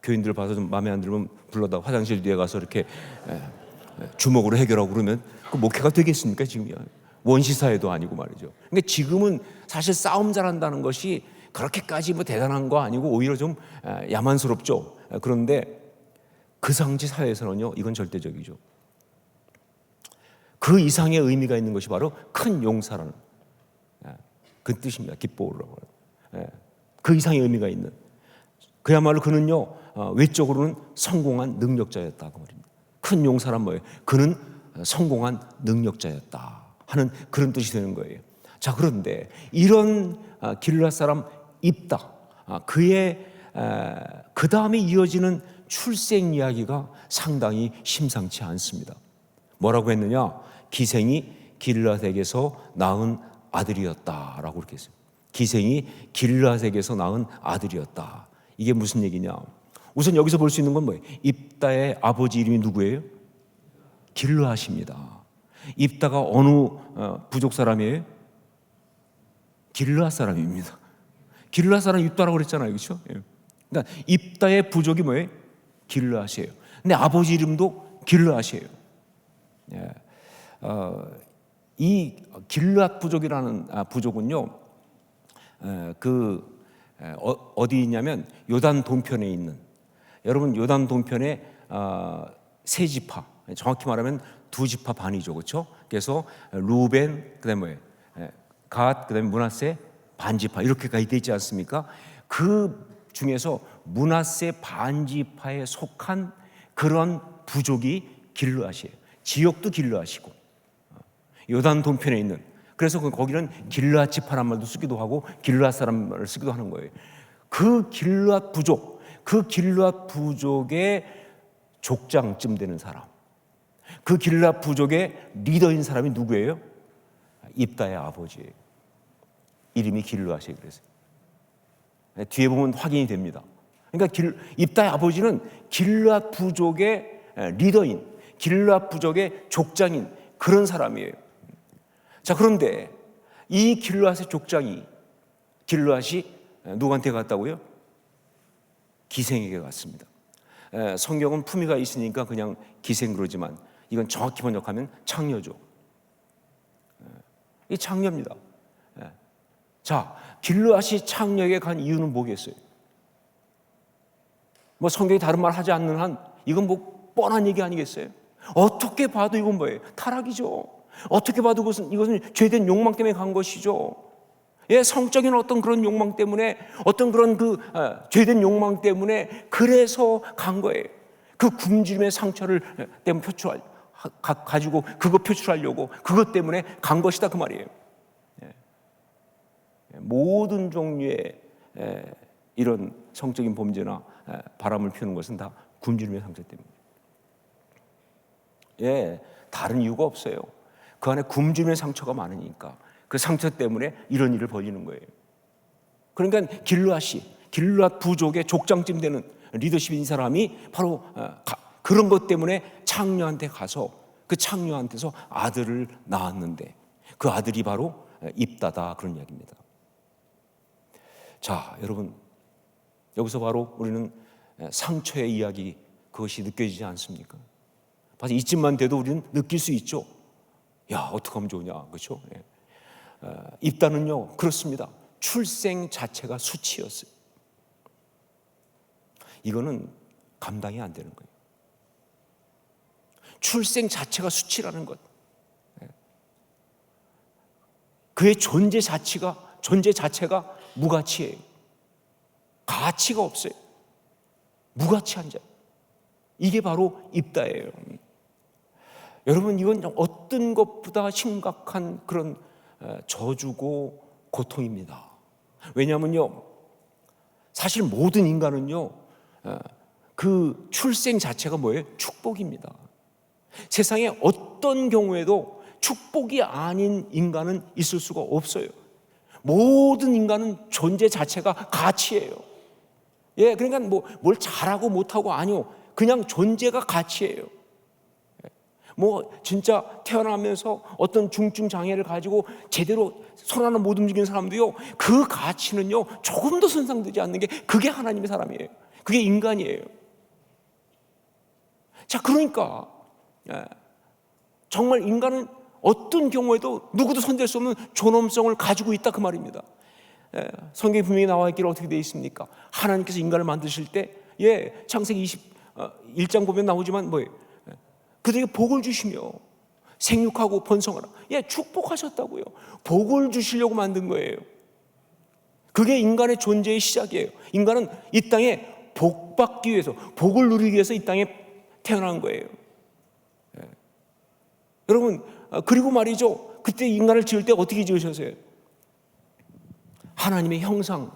[SPEAKER 5] 교인들 봐서 좀 마음에 안 들면 불러다 화장실 뒤에 가서 이렇게 주먹으로 해결하고 그러면 그 목회가 되겠습니까? 지금이야 원시사회도 아니고 말이죠. 그러니까 지금은 사실 싸움 잘한다는 것이 그렇게까지 뭐 대단한 거 아니고 오히려 좀 야만스럽죠. 그런데 그 당시 사회에서는요 이건 절대적이죠. 그 이상의 의미가 있는 것이 바로 큰 용사라는 그 뜻입니다. 기뻐오라고. 그 이상의 의미가 있는, 그야말로 그는요 외적으로는 성공한 능력자였다고 말입니다. 큰 용사란 뭐예요? 그는 성공한 능력자였다 하는 그런 뜻이 되는 거예요. 자, 그런데 이런 길르앗 사람 입다, 그의 그 다음에 이어지는 출생 이야기가 상당히 심상치 않습니다. 뭐라고 했느냐? 기생이 길르앗에게서 낳은 아들이었다라고 그렇게 했어요. 기생이 길르앗에게서 낳은 아들이었다. 이게 무슨 얘기냐? 우선 여기서 볼 수 있는 건 뭐예요? 입다의 아버지 이름이 누구예요? 길르앗입니다. 입다가 어느 부족 사람이에요? 길르앗 사람입니다. 길르앗 사람 입다라고 그랬잖아요, 그렇죠? 그러니까 입다의 부족이 뭐예요? 길르앗이에요. 근데 아버지 이름도 길르앗이에요. 이 길르앗 부족이라는 부족은요, 어디 있냐면 요단 동편에 있는, 여러분 요단 동편에 세 지파, 정확히 말하면 두 지파 반이죠, 그렇죠? 그래서 루벤, 그다음에 갓, 그다음에 므낫세 반지파 이렇게가 돼 있지 않습니까? 그 중에서 므낫세 반지파에 속한 그런 부족이 길르앗이에요. 지역도 길르앗이고 요단 동편에 있는, 그래서 거기는 길르앗 지파란 말도 쓰기도 하고 길르앗 사람 말을 쓰기도 하는 거예요. 그 길르앗 부족, 그 길르앗 부족의 족장쯤 되는 사람, 그 길르앗 부족의 리더인 사람이 누구예요? 입다의 아버지예요. 이름이 길르앗이에요. 그래서 뒤에 보면 확인이 됩니다. 그러니까 입다의 아버지는 길르앗 부족의 리더인, 길르앗 부족의 족장인 그런 사람이에요. 자, 그런데 이 길르앗의 족장이, 길르앗이 누구한테 갔다고요? 기생에게 갔습니다. 성경은 품위가 있으니까 그냥 기생 그러지만 이건 정확히 번역하면 창녀죠. 이 창녀입니다. 자, 길르앗이 창녀에게 간 이유는 뭐겠어요? 뭐 성경이 다른 말 하지 않는 한 이건 뭐 뻔한 얘기 아니겠어요? 어떻게 봐도 이건 뭐예요? 타락이죠. 어떻게 봐도 이것은 죄된 욕망 때문에 간 것이죠. 예, 성적인 어떤 그런 욕망 때문에, 어떤 그런 죄된 욕망 때문에 그래서 간 거예요. 그 굶주림의 상처를 때문에 가지고 그거 표출하려고 그것 때문에 간 것이다 그 말이에요. 예. 모든 종류의 이런 성적인 범죄나 바람을 피우는 것은 다 굶주림의 상처 때문에. 예, 다른 이유가 없어요. 그 안에 굶주림의 상처가 많으니까 그 상처 때문에 이런 일을 벌이는 거예요. 그러니까 길르앗 부족의 족장쯤 되는 리더십인 사람이 바로 그런 것 때문에 창녀한테 가서 그 창녀한테서 아들을 낳았는데 그 아들이 바로 입다다 그런 이야기입니다. 자, 여러분 여기서 바로 우리는 상처의 이야기 그것이 느껴지지 않습니까? 바로 이쯤만 돼도 우리는 느낄 수 있죠. 야, 어떻게 하면 좋으냐, 그렇죠? 예. 입다는요, 그렇습니다. 출생 자체가 수치였어요. 이거는 감당이 안 되는 거예요. 출생 자체가 수치라는 것. 그의 존재 자체가 무가치예요. 가치가 없어요. 무가치한 자. 이게 바로 입다예요. 여러분, 이건 어떤 것보다 심각한 그런 저주고 고통입니다. 왜냐하면요, 사실 모든 인간은요, 그 출생 자체가 뭐예요? 축복입니다. 세상에 어떤 경우에도 축복이 아닌 인간은 있을 수가 없어요. 모든 인간은 존재 자체가 가치예요. 예, 그러니까 뭘 잘하고 못하고 아니요. 그냥 존재가 가치예요. 진짜 태어나면서 어떤 중증 장애를 가지고 제대로 손 하나 못 움직이는 사람도요, 그 가치는요, 조금 더 손상되지 않는 게 그게 하나님의 사람이에요. 그게 인간이에요. 자, 그러니까 정말 인간은 어떤 경우에도 누구도 손댈 수 없는 존엄성을 가지고 있다, 그 말입니다. 성경에 분명히 나와 있기를 어떻게 되어 있습니까? 하나님께서 인간을 만드실 때, 창세기 21장 보면 나오지만 뭐예요? 그들에게 복을 주시며 생육하고 번성하라. 축복하셨다고요. 복을 주시려고 만든 거예요. 그게 인간의 존재의 시작이에요. 인간은 이 땅에 복 받기 위해서, 복을 누리기 위해서 이 땅에 태어난 거예요. 여러분, 그리고 말이죠, 그때 인간을 지을 때 어떻게 지으셨어요? 하나님의 형상.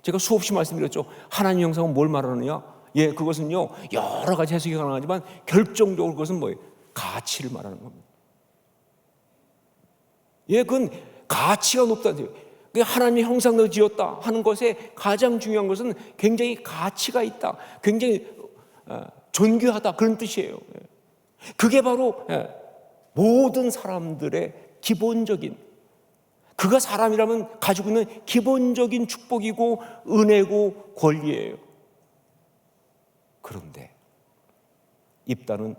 [SPEAKER 5] 제가 수없이 말씀드렸죠. 하나님의 형상은 뭘 말하느냐? 그것은요, 여러 가지 해석이 가능하지만 결정적으로 그것은 뭐예요? 가치를 말하는 겁니다. 그건 가치가 높다는 거예요. 하나님의 형상으로 지었다 하는 것에 가장 중요한 것은 굉장히 가치가 있다, 굉장히 존귀하다, 그런 뜻이에요. 그게 바로 모든 사람들의 기본적인, 그가 사람이라면 가지고 있는 기본적인 축복이고 은혜고 권리예요. 그런데 입다는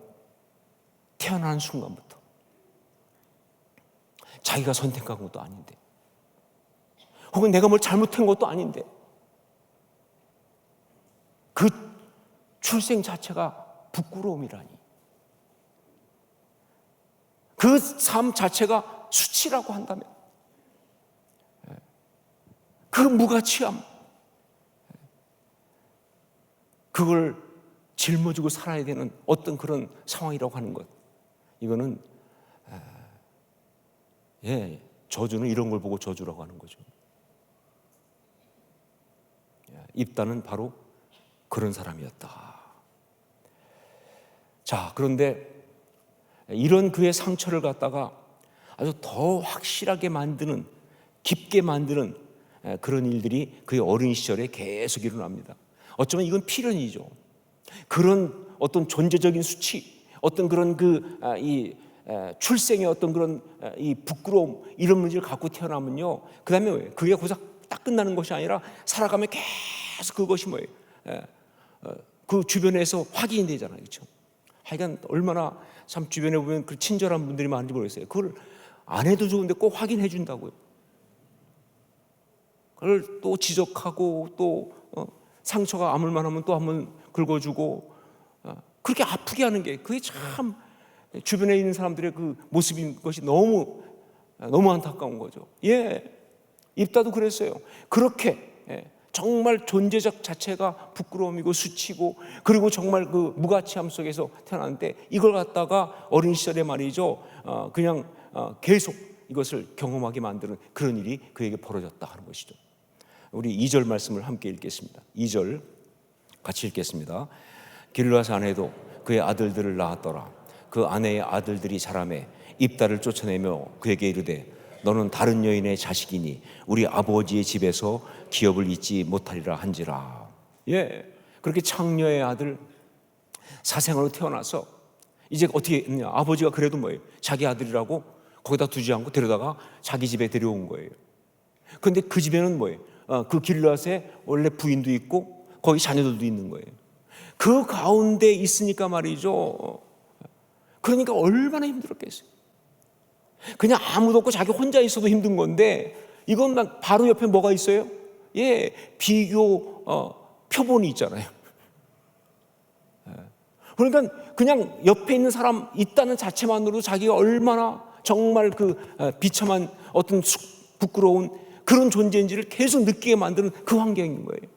[SPEAKER 5] 태어나는 순간부터 자기가 선택한 것도 아닌데, 혹은 내가 뭘 잘못한 것도 아닌데, 그 출생 자체가 부끄러움이라니, 그 삶 자체가 수치라고 한다면, 그 무가치함, 그걸 짊어지고 살아야 되는 어떤 그런 상황이라고 하는 것, 이거는 저주는 이런 걸 보고 저주라고 하는 거죠. 입다는 바로 그런 사람이었다. 자, 그런데 이런 그의 상처를 갖다가 아주 더 확실하게 만드는, 깊게 만드는 그런 일들이 그의 어린 시절에 계속 일어납니다. 어쩌면 이건 필연이죠. 그런 어떤 존재적인 수치, 어떤 그런 출생의 어떤 그런 이 부끄러움, 이런 문제를 갖고 태어나면요, 그 다음에 왜? 그게 거기서 딱 끝나는 것이 아니라 살아가면 계속 그것이 뭐예요? 그 주변에서 확인이 되잖아요, 그렇죠? 하여간 얼마나 참 주변에 보면 그 친절한 분들이 많은지 모르겠어요. 그걸 안 해도 좋은데 꼭 확인해 준다고요. 그걸 또 지적하고 또 상처가 아물만 하면 또 한번 긁어주고, 그렇게 아프게 하는 게, 그게 참 주변에 있는 사람들의 그 모습인 것이 너무 안타까운 거죠. 입다도 그랬어요. 그렇게 정말 존재적 자체가 부끄러움이고 수치고, 그리고 정말 그 무가치함 속에서 태어났는데, 이걸 갖다가 어린 시절에 말이죠, 그냥 계속 이것을 경험하게 만드는 그런 일이 그에게 벌어졌다 하는 것이죠. 우리 2절 말씀을 함께 읽겠습니다. 2절 같이 읽겠습니다. 길르앗 아내도 그의 아들들을 낳았더라. 그 아내의 아들들이 자라매 입다를 쫓아내며 그에게 이르되, 너는 다른 여인의 자식이니 우리 아버지의 집에서 기업을 잊지 못하리라 한지라. 그렇게 창녀의 아들, 사생아로 태어나서 이제 어떻게 했냐? 아버지가 그래도 뭐예요? 자기 아들이라고 거기다 두지 않고 데려다가 자기 집에 데려온 거예요. 그런데 그 집에는 뭐예요? 그 길르앗에 원래 부인도 있고 거기 자녀들도 있는 거예요. 그 가운데 있으니까 말이죠. 그러니까 얼마나 힘들었겠어요. 그냥 아무도 없고 자기 혼자 있어도 힘든 건데, 이건 바로 옆에 뭐가 있어요? 비교 표본이 있잖아요. 그러니까 그냥 옆에 있는 사람 있다는 자체만으로도 자기가 얼마나 정말 그 비참한 어떤 부끄러운 그런 존재인지를 계속 느끼게 만드는 그 환경인 거예요.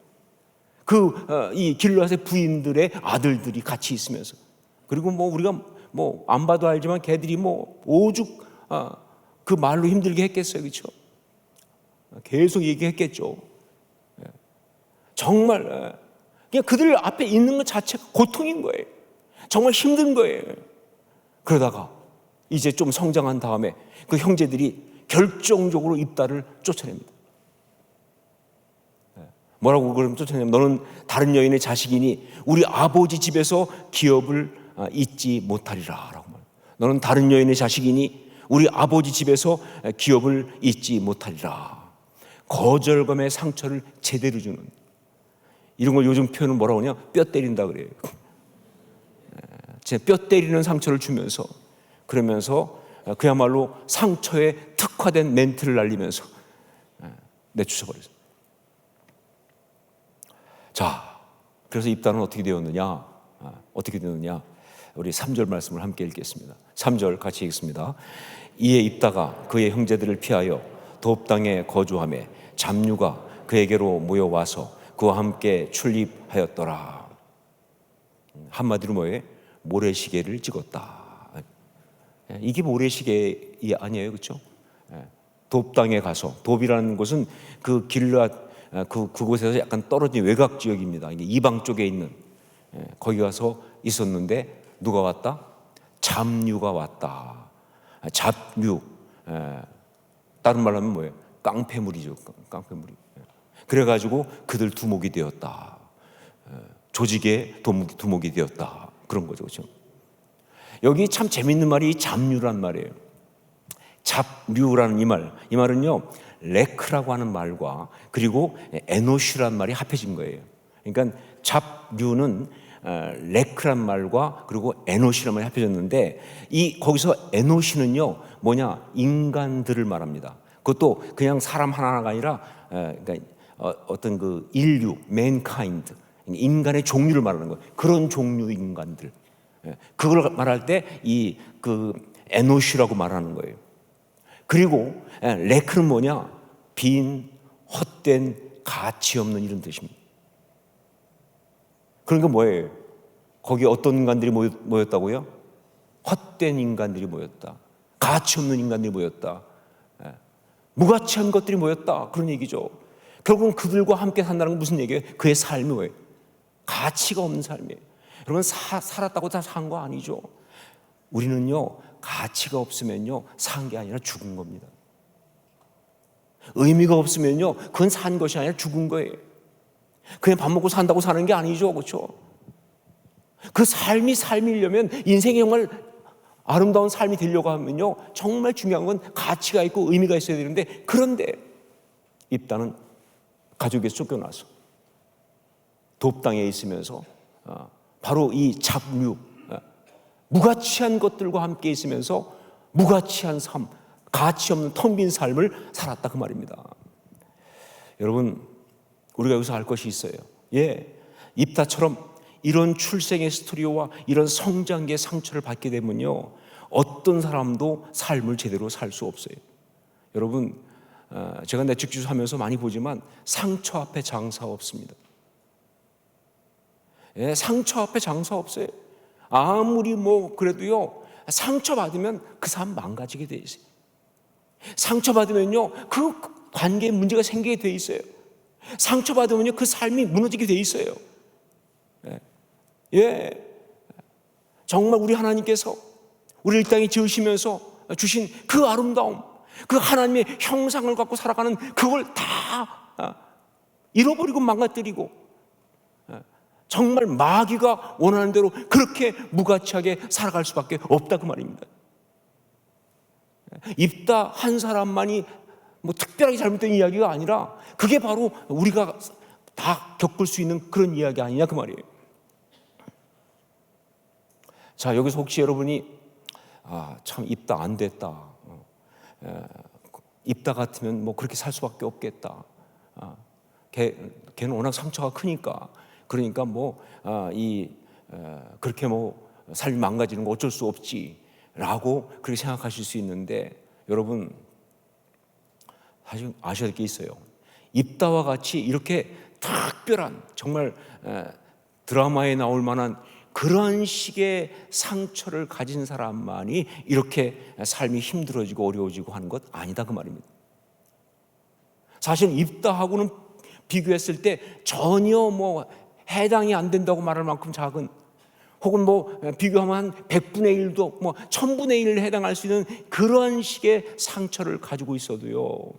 [SPEAKER 5] 이 길르앗의 부인들의 아들들이 같이 있으면서, 그리고 우리가 안 봐도 알지만 걔들이 오죽 그 말로 힘들게 했겠어요, 그렇죠? 계속 얘기했겠죠. 정말 그냥 그들 앞에 있는 것 자체가 고통인 거예요. 정말 힘든 거예요. 그러다가 이제 좀 성장한 다음에 그 형제들이 결정적으로 입다를 쫓아냅니다. 뭐라고 그럼 쫓아내냐면, 너는 다른 여인의 자식이니 우리 아버지 집에서 기업을 잊지 못하리라 라고 말해요. 너는 다른 여인의 자식이니 우리 아버지 집에서 기업을 잊지 못하리라. 거절감의 상처를 제대로 주는, 이런 걸 요즘 표현은 뭐라고 하냐, 뼈 때린다 그래요. 제 뼈 때리는 상처를 주면서, 그러면서 그야말로 상처에 특화된 멘트를 날리면서 내쫓아버렸어요. 자, 그래서 입다는 어떻게 되었느냐? 어떻게 되었느냐? 우리 3절 말씀을 함께 읽겠습니다. 3절 같이 읽습니다. 이에 입다가 그의 형제들을 피하여 돕 땅에 거주하며 잡류가 그에게로 모여와서 그와 함께 출입하였더라. 한마디로 뭐예요? 모래시계를 찍었다. 이게 모래시계 아니에요, 그렇죠? 돕 땅에 가서, 돕이라는 곳은 그 길앗 그곳에서 약간 떨어진 외곽 지역입니다. 이게 이방 쪽에 있는, 거기 가서 있었는데 누가 왔다? 잡류가 왔다. 잡류, 다른 말로 하면 뭐예요? 깡패물이죠. 깡패물이. 그래가지고 그들 두목이 되었다. 조직의 두목이 되었다. 그런 거죠, 그렇죠? 여기 참 재밌는 말이 잡류란 말이에요. 잡류라는 이 말은요, 레크라고 하는 말과 그리고 에노시란 말이 합해진 거예요. 그러니까 잡류는 레크란 말과 그리고 에노시란 말이 합해졌는데, 거기서 에노시는요 뭐냐, 인간들을 말합니다. 그것도 그냥 사람 하나가 아니라 그러니까 어떤 그 인류, mankind, 인간의 종류를 말하는 거예요. 그런 종류 인간들, 그걸 말할 때 그 에노시라고 말하는 거예요. 그리고 레크는 뭐냐, 빈, 헛된, 가치 없는 이런 뜻입니다. 그러니까 뭐예요? 거기 어떤 인간들이 모였다고요? 헛된 인간들이 모였다. 가치 없는 인간들이 모였다. 무가치한 것들이 모였다. 그런 얘기죠. 결국은 그들과 함께 산다는 건 무슨 얘기예요? 그의 삶이 뭐예요? 가치가 없는 삶이에요. 여러분, 살았다고 다 산 거 아니죠. 우리는요, 가치가 없으면요 산 게 아니라 죽은 겁니다. 의미가 없으면요 그건 산 것이 아니라 죽은 거예요. 그냥 밥 먹고 산다고 사는 게 아니죠, 그렇죠? 그 삶이려면, 인생이 정말 아름다운 삶이 되려고 하면요 정말 중요한 건 가치가 있고 의미가 있어야 되는데, 그런데 입다는 가족에서 쫓겨나서 돕 땅에 있으면서 바로 이 잡류, 무가치한 것들과 함께 있으면서 무가치한 삶, 가치 없는 텅 빈 삶을 살았다, 그 말입니다. 여러분, 우리가 여기서 알 것이 있어요. 입다처럼 이런 출생의 스토리와 이런 성장기의 상처를 받게 되면요 어떤 사람도 삶을 제대로 살 수 없어요. 여러분, 제가 내축지수 하면서 많이 보지만 상처 앞에 장사 없습니다. 상처 앞에 장사 없어요. 아무리 그래도요 상처받으면 그 사람 망가지게 돼 있어요. 상처받으면요 그 관계에 문제가 생기게 돼 있어요. 상처받으면요 그 삶이 무너지게 돼 있어요. 정말 우리 하나님께서 우리를 이 땅에 지으시면서 주신 그 아름다움, 그 하나님의 형상을 갖고 살아가는 그걸 다 잃어버리고 망가뜨리고, 정말 마귀가 원하는 대로 그렇게 무가치하게 살아갈 수밖에 없다, 그 말입니다. 입다 한 사람만이 특별하게 잘못된 이야기가 아니라 그게 바로 우리가 다 겪을 수 있는 그런 이야기 아니냐, 그 말이에요. 자, 여기서 혹시 여러분이 참 입다 안 됐다, 입다 같으면 그렇게 살 수밖에 없겠다, 걔는 워낙 상처가 크니까, 그러니까 그렇게 삶이 망가지는 거 어쩔 수 없지라고 그렇게 생각하실 수 있는데, 여러분 사실 아셔야 될 게 있어요. 입다와 같이 이렇게 특별한, 정말 드라마에 나올 만한 그런 식의 상처를 가진 사람만이 이렇게 삶이 힘들어지고 어려워지고 하는 것 아니다, 그 말입니다. 사실 입다하고는 비교했을 때 전혀 뭐 해당이 안 된다고 말할 만큼 작은, 혹은 뭐 비교하면 한 100분의 1도 뭐 1000분의 1에 해당할 수 있는 그런 식의 상처를 가지고 있어도요,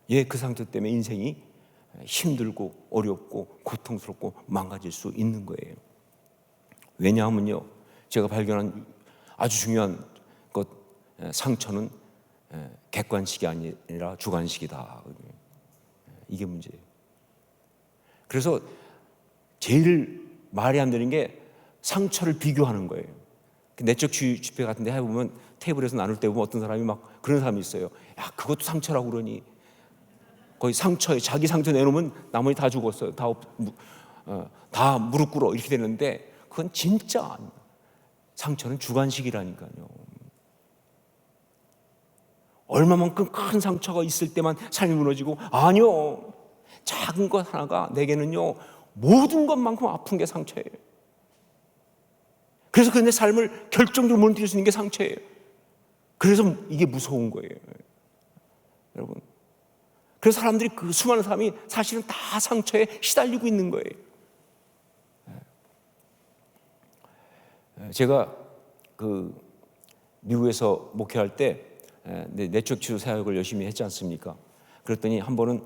[SPEAKER 5] 예, 그 상처 때문에 인생이 힘들고 어렵고 고통스럽고 망가질 수 있는 거예요. 왜냐하면요, 제가 발견한 아주 중요한 것, 상처는 객관식이 아니라 주관식이다. 이게 문제예요. 그래서 제일 말이 안 되는 게 상처를 비교하는 거예요. 내적 치유 집회 같은 데 해보면 테이블에서 나눌 때 보면 어떤 사람이 막 그런 사람이 있어요. 야, 그것도 상처라고 그러니. 거의 상처에 자기 상처 내놓으면 나머지 다 죽었어요. 다 무릎 꿇어 이렇게 되는데, 그건 진짜 아니에요. 상처는 주관식이라니까요. 얼마만큼 큰 상처가 있을 때만 삶이 무너지고, 아니요, 작은 것 하나가 내게는요 모든 것만큼 아픈 게 상처예요. 그래서 내 삶을 결정적으로 무너뜨릴 수 있는 게 상처예요. 그래서 이게 무서운 거예요, 여러분. 그래서 사람들이, 그 수많은 사람이 사실은 다 상처에 시달리고 있는 거예요. 제가 그 미국에서 목회할 때 내적 치유 사역을 열심히 했지 않습니까? 그랬더니 한 번은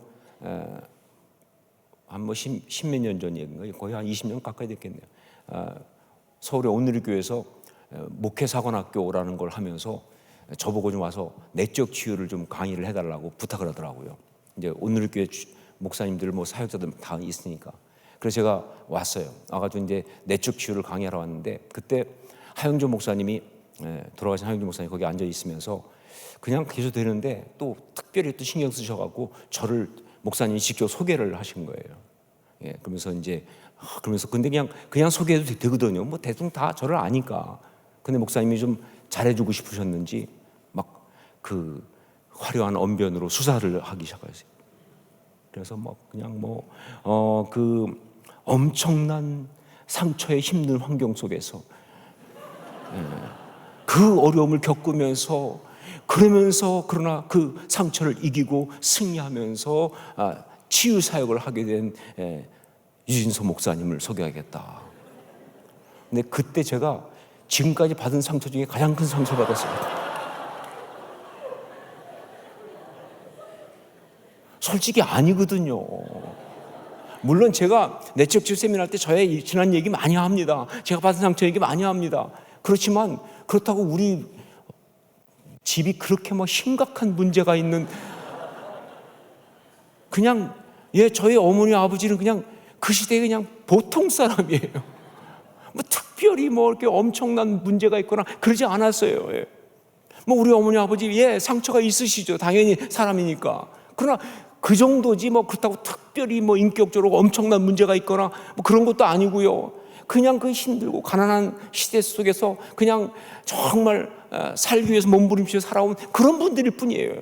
[SPEAKER 5] 한 뭐 10몇 년 전 얘기인가요? 거의 한 20년 가까이 됐겠네요. 서울의 온누리교회에서 목회사관학교라는 걸 하면서 저보고 좀 와서 내적 치유를 좀 강의를 해달라고 부탁을 하더라고요. 이제 온누리교회 목사님들 뭐 사역자들 다 있으니까. 그래서 제가 왔어요. 와가지고 이제 내적 치유를 강의하러 왔는데, 그때 하영조 목사님이, 돌아가신 하영조 목사님 거기 앉아 있으면서 그냥 계속 되는데 또 특별히 또 신경 쓰셔갖고 저를 목사님이 직접 소개를 하신 거예요. 예, 그러면서 이제 근데 그냥 소개해도 되거든요. 뭐 대충 다 저를 아니까. 근데 목사님이 좀 잘해주고 싶으셨는지 막 그 화려한 언변으로 수사를 하기 시작하셨어요. 그래서 뭐 그냥 그 엄청난 상처에 힘든 환경 속에서 그 어려움을 겪으면서, 그러나 그 상처를 이기고 승리하면서 치유 사역을 하게 된 유진서 목사님을 소개하겠다. 근데 그때 제가 지금까지 받은 상처 중에 가장 큰 상처 받았습니다. 솔직히 아니거든요. 물론 제가 내적 치유 세미나 할 때 저의 지난 얘기 많이 합니다. 제가 받은 상처 얘기 많이 합니다. 그렇지만 그렇다고 우리 집이 그렇게 뭐 심각한 문제가 있는, 그냥 저희 어머니 아버지는 그냥 그 시대에 그냥 보통 사람이에요. 뭐 특별히 뭐 이렇게 엄청난 문제가 있거나 그러지 않았어요. 뭐 우리 어머니 아버지 상처가 있으시죠. 당연히 사람이니까. 그러나 그 정도지 뭐 그렇다고 특별히 뭐 인격적으로 엄청난 문제가 있거나 뭐 그런 것도 아니고요. 그냥 그 힘들고 가난한 시대 속에서 그냥 정말 살기 위해서 몸부림치며 살아온 그런 분들일 뿐이에요.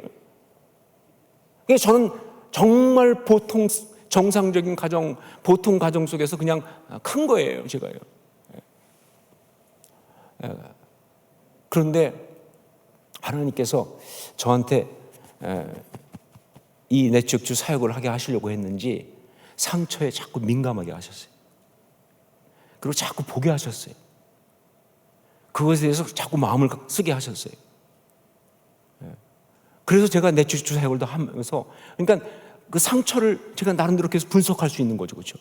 [SPEAKER 5] 그래서 저는 정말 보통 정상적인 가정, 보통 가정 속에서 그냥 큰 거예요, 제가요. 그런데 하나님께서 저한테 이 내적 치유 사역을 하게 하시려고 했는지 상처에 자꾸 민감하게 하셨어요. 그리고 자꾸 보게 하셨어요. 그것에 대해서 자꾸 마음을 쓰게 하셨어요. 그래서 제가 내적 치유 사역을 더 하면서, 그러니까 그 상처를 제가 나름대로 계속 분석할 수 있는 거죠, 그렇죠?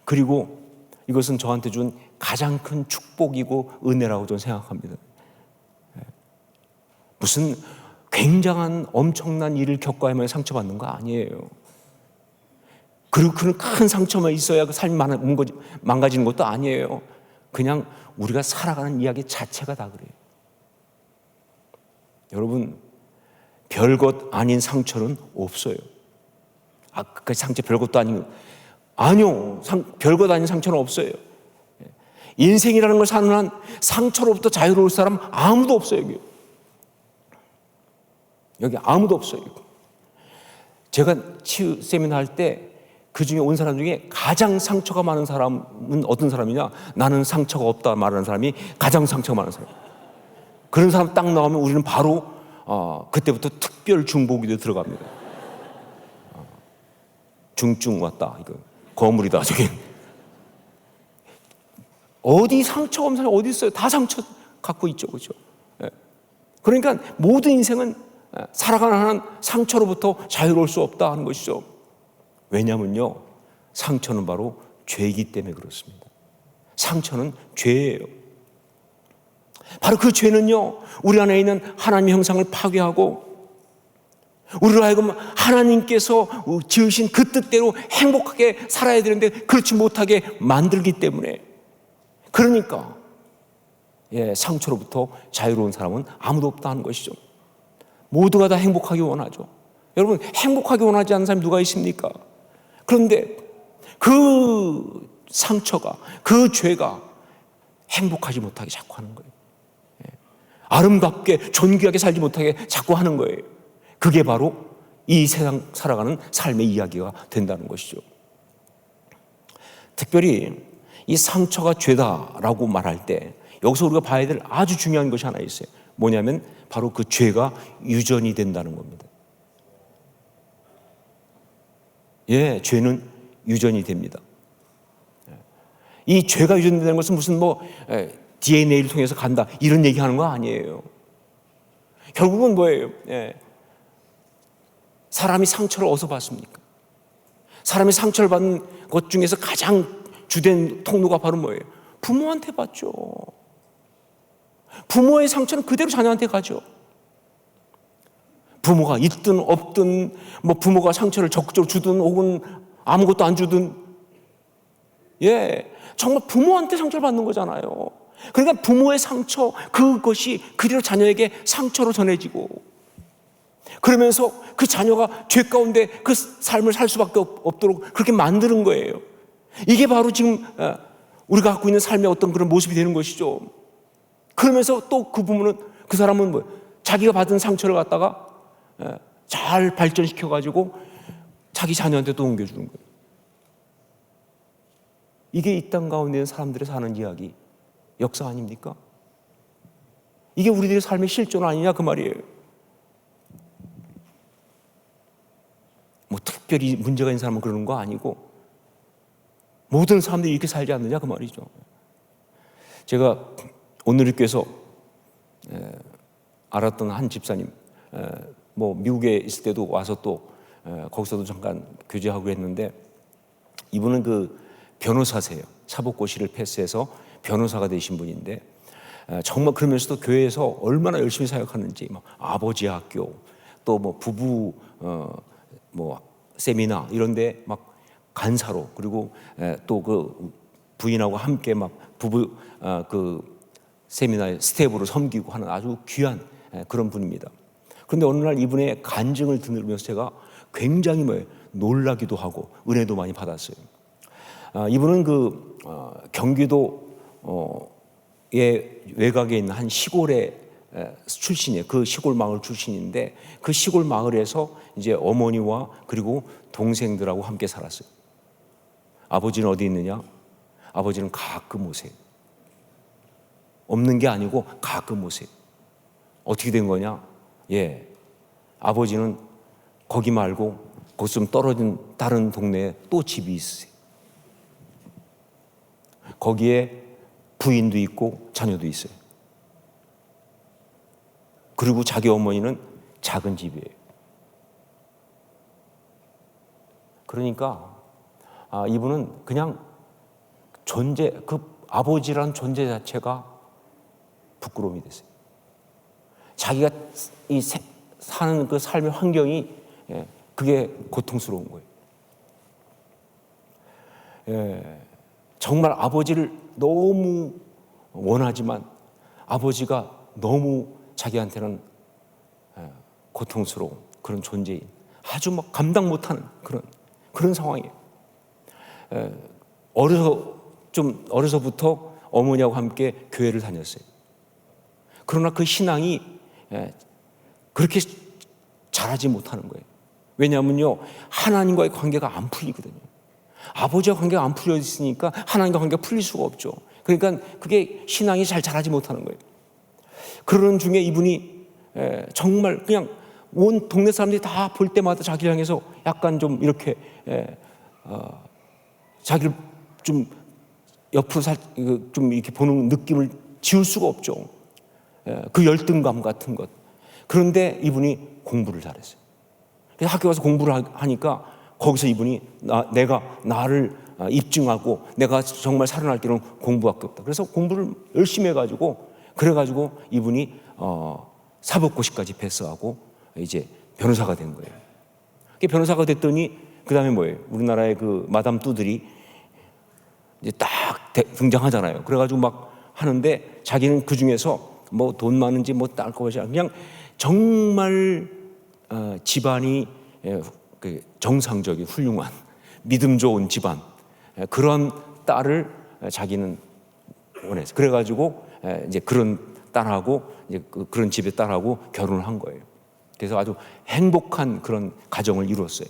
[SPEAKER 5] 그리고 이것은 저한테 준 가장 큰 축복이고 은혜라고 저는 생각합니다. 무슨 굉장한 엄청난 일을 겪어야만 상처받는 거 아니에요. 그리고 그런 큰 상처만 있어야 그 삶이 망가지는 것도 아니에요. 그냥 우리가 살아가는 이야기 자체가 다 그래요. 여러분, 별것 아닌 상처는 없어요. 그 상처 별것도 아니요. 별것 아닌 상처는 없어요. 인생이라는 걸 사는 한 상처로부터 자유로울 사람 아무도 없어요. 여기 아무도 없어요. 제가 치유 세미나 할 때 그 중에 온 사람 중에 가장 상처가 많은 사람은 어떤 사람이냐? 나는 상처가 없다 말하는 사람이 가장 상처가 많은 사람. 그런 사람 딱 나오면 우리는 바로 그때부터 특별 중보기도에 들어갑니다. 중증 왔다. 이거 거물이다. 저게 어디 상처가 없는 사람이 어디 있어요? 다 상처 갖고 있죠, 그렇죠? 그러니까 모든 인생은 살아가는 한 상처로부터 자유로울 수 없다 하는 것이죠. 왜냐면요, 상처는 바로 죄이기 때문에 그렇습니다. 상처는 죄예요. 바로 그 죄는요, 우리 안에 있는 하나님의 형상을 파괴하고 우리로 하여금 하나님께서 지으신 그 뜻대로 행복하게 살아야 되는데 그렇지 못하게 만들기 때문에, 그러니까 상처로부터 자유로운 사람은 아무도 없다 하는 것이죠. 모두가 다 행복하기 원하죠. 여러분, 행복하게 원하지 않는 사람이 누가 있습니까? 그런데 그 상처가, 그 죄가 행복하지 못하게 자꾸 하는 거예요. 아름답게 존귀하게 살지 못하게 자꾸 하는 거예요. 그게 바로 이 세상 살아가는 삶의 이야기가 된다는 것이죠. 특별히 이 상처가 죄다라고 말할 때 여기서 우리가 봐야 될 아주 중요한 것이 하나 있어요. 뭐냐면 바로 그 죄가 유전이 된다는 겁니다. 죄는 유전이 됩니다. 이 죄가 유전된다는 것은 무슨 DNA를 통해서 간다 이런 얘기하는 거 아니에요. 결국은 뭐예요? 사람이 상처를 어디서 받습니까? 사람이 상처를 받는 것 중에서 가장 주된 통로가 바로 뭐예요? 부모한테 받죠. 부모의 상처는 그대로 자녀한테 가죠. 부모가 있든 없든, 부모가 상처를 적극적으로 주든 혹은 아무것도 안 주든, 정말 부모한테 상처를 받는 거잖아요. 그러니까 부모의 상처, 그것이 그대로 자녀에게 상처로 전해지고, 그러면서 그 자녀가 죄 가운데 그 삶을 살 수밖에 없도록 그렇게 만드는 거예요. 이게 바로 지금 우리가 갖고 있는 삶의 어떤 그런 모습이 되는 것이죠. 그러면서 또 그 부모는, 그 사람은 자기가 받은 상처를 갖다가 잘 발전시켜가지고 자기 자녀한테 또 옮겨주는 거예요. 이게 이 땅 가운데 있는 사람들의 사는 이야기, 역사 아닙니까? 이게 우리들의 삶의 실존 아니냐 그 말이에요. 특별히 문제가 있는 사람은 그러는 거 아니고 모든 사람들이 이렇게 살지 않느냐 그 말이죠. 제가 오늘 교회에서 알았던 한 집사님, 미국에 있을 때도 와서 또 거기서도 잠깐 교제하고 했는데, 이분은 그 변호사세요. 사법고시를 패스해서 변호사가 되신 분인데, 정말 그러면서도 교회에서 얼마나 열심히 사역하는지, 아버지 학교, 또 부부 세미나 이런데 막 간사로, 그리고 또 그 부인하고 함께 부부 그 세미나의 스텝으로 섬기고 하는 아주 귀한 그런 분입니다. 그런데 어느 날 이분의 간증을 들으면서 제가 굉장히 놀라기도 하고 은혜도 많이 받았어요. 이분은 그 경기도의 외곽에 있는 한 시골의 출신이에요. 그 시골 마을 출신인데, 그 시골 마을에서 이제 어머니와 그리고 동생들하고 함께 살았어요. 아버지는 어디 있느냐? 아버지는 가끔 오세요. 없는 게 아니고 가끔 오세요. 어떻게 된 거냐? 아버지는 거기 말고 거기 좀 떨어진 다른 동네에 또 집이 있어요. 거기에 부인도 있고 자녀도 있어요. 그리고 자기 어머니는 작은 집이에요. 그러니까 이분은 그냥 그 아버지라는 존재 자체가 부끄러움이 됐어요. 자기가 사는 그 삶의 환경이 그게 고통스러운 거예요. 정말 아버지를 너무 원하지만 아버지가 너무 자기한테는 고통스러운 그런 존재인, 아주 감당 못하는 그런 상황이에요. 어려서부터 어머니하고 함께 교회를 다녔어요. 그러나 그 신앙이 그렇게 잘하지 못하는 거예요. 왜냐하면요, 하나님과의 관계가 안 풀리거든요. 아버지와 관계가 안 풀려 있으니까 하나님과 관계가 풀릴 수가 없죠. 그러니까 그게 신앙이 잘 자라지 못하는 거예요. 그러는 중에 이분이 정말 그냥 온 동네 사람들이 다 볼 때마다 자기를 향해서 약간 좀 이렇게 자기를 좀 옆으로 좀 이렇게 보는 느낌을 지울 수가 없죠. 그 열등감 같은 것. 그런데 이분이 공부를 잘했어요. 그래서 학교 가서 공부를 하니까 거기서 이분이 내가 나를 입증하고 내가 정말 살아날 길은 공부밖에 없다. 그래서 공부를 열심히 해가지고 그래가지고 이분이 사법고시까지 패스하고 이제 변호사가 된 거예요. 변호사가 됐더니 그 다음에 뭐예요? 우리나라의 그 마담 뚜들이 이제 딱 등장하잖아요. 그래가지고 막 하는데 자기는 그 중에서 뭐 돈 많은지 뭐 딸 것이 아니라 그냥 정말 집안이 정상적인 훌륭한 믿음 좋은 집안 그런 딸을 자기는 원했어요. 그래가지고 이제 그런 딸하고 이제 그런 집의 딸하고 결혼을 한 거예요. 그래서 아주 행복한 그런 가정을 이루었어요.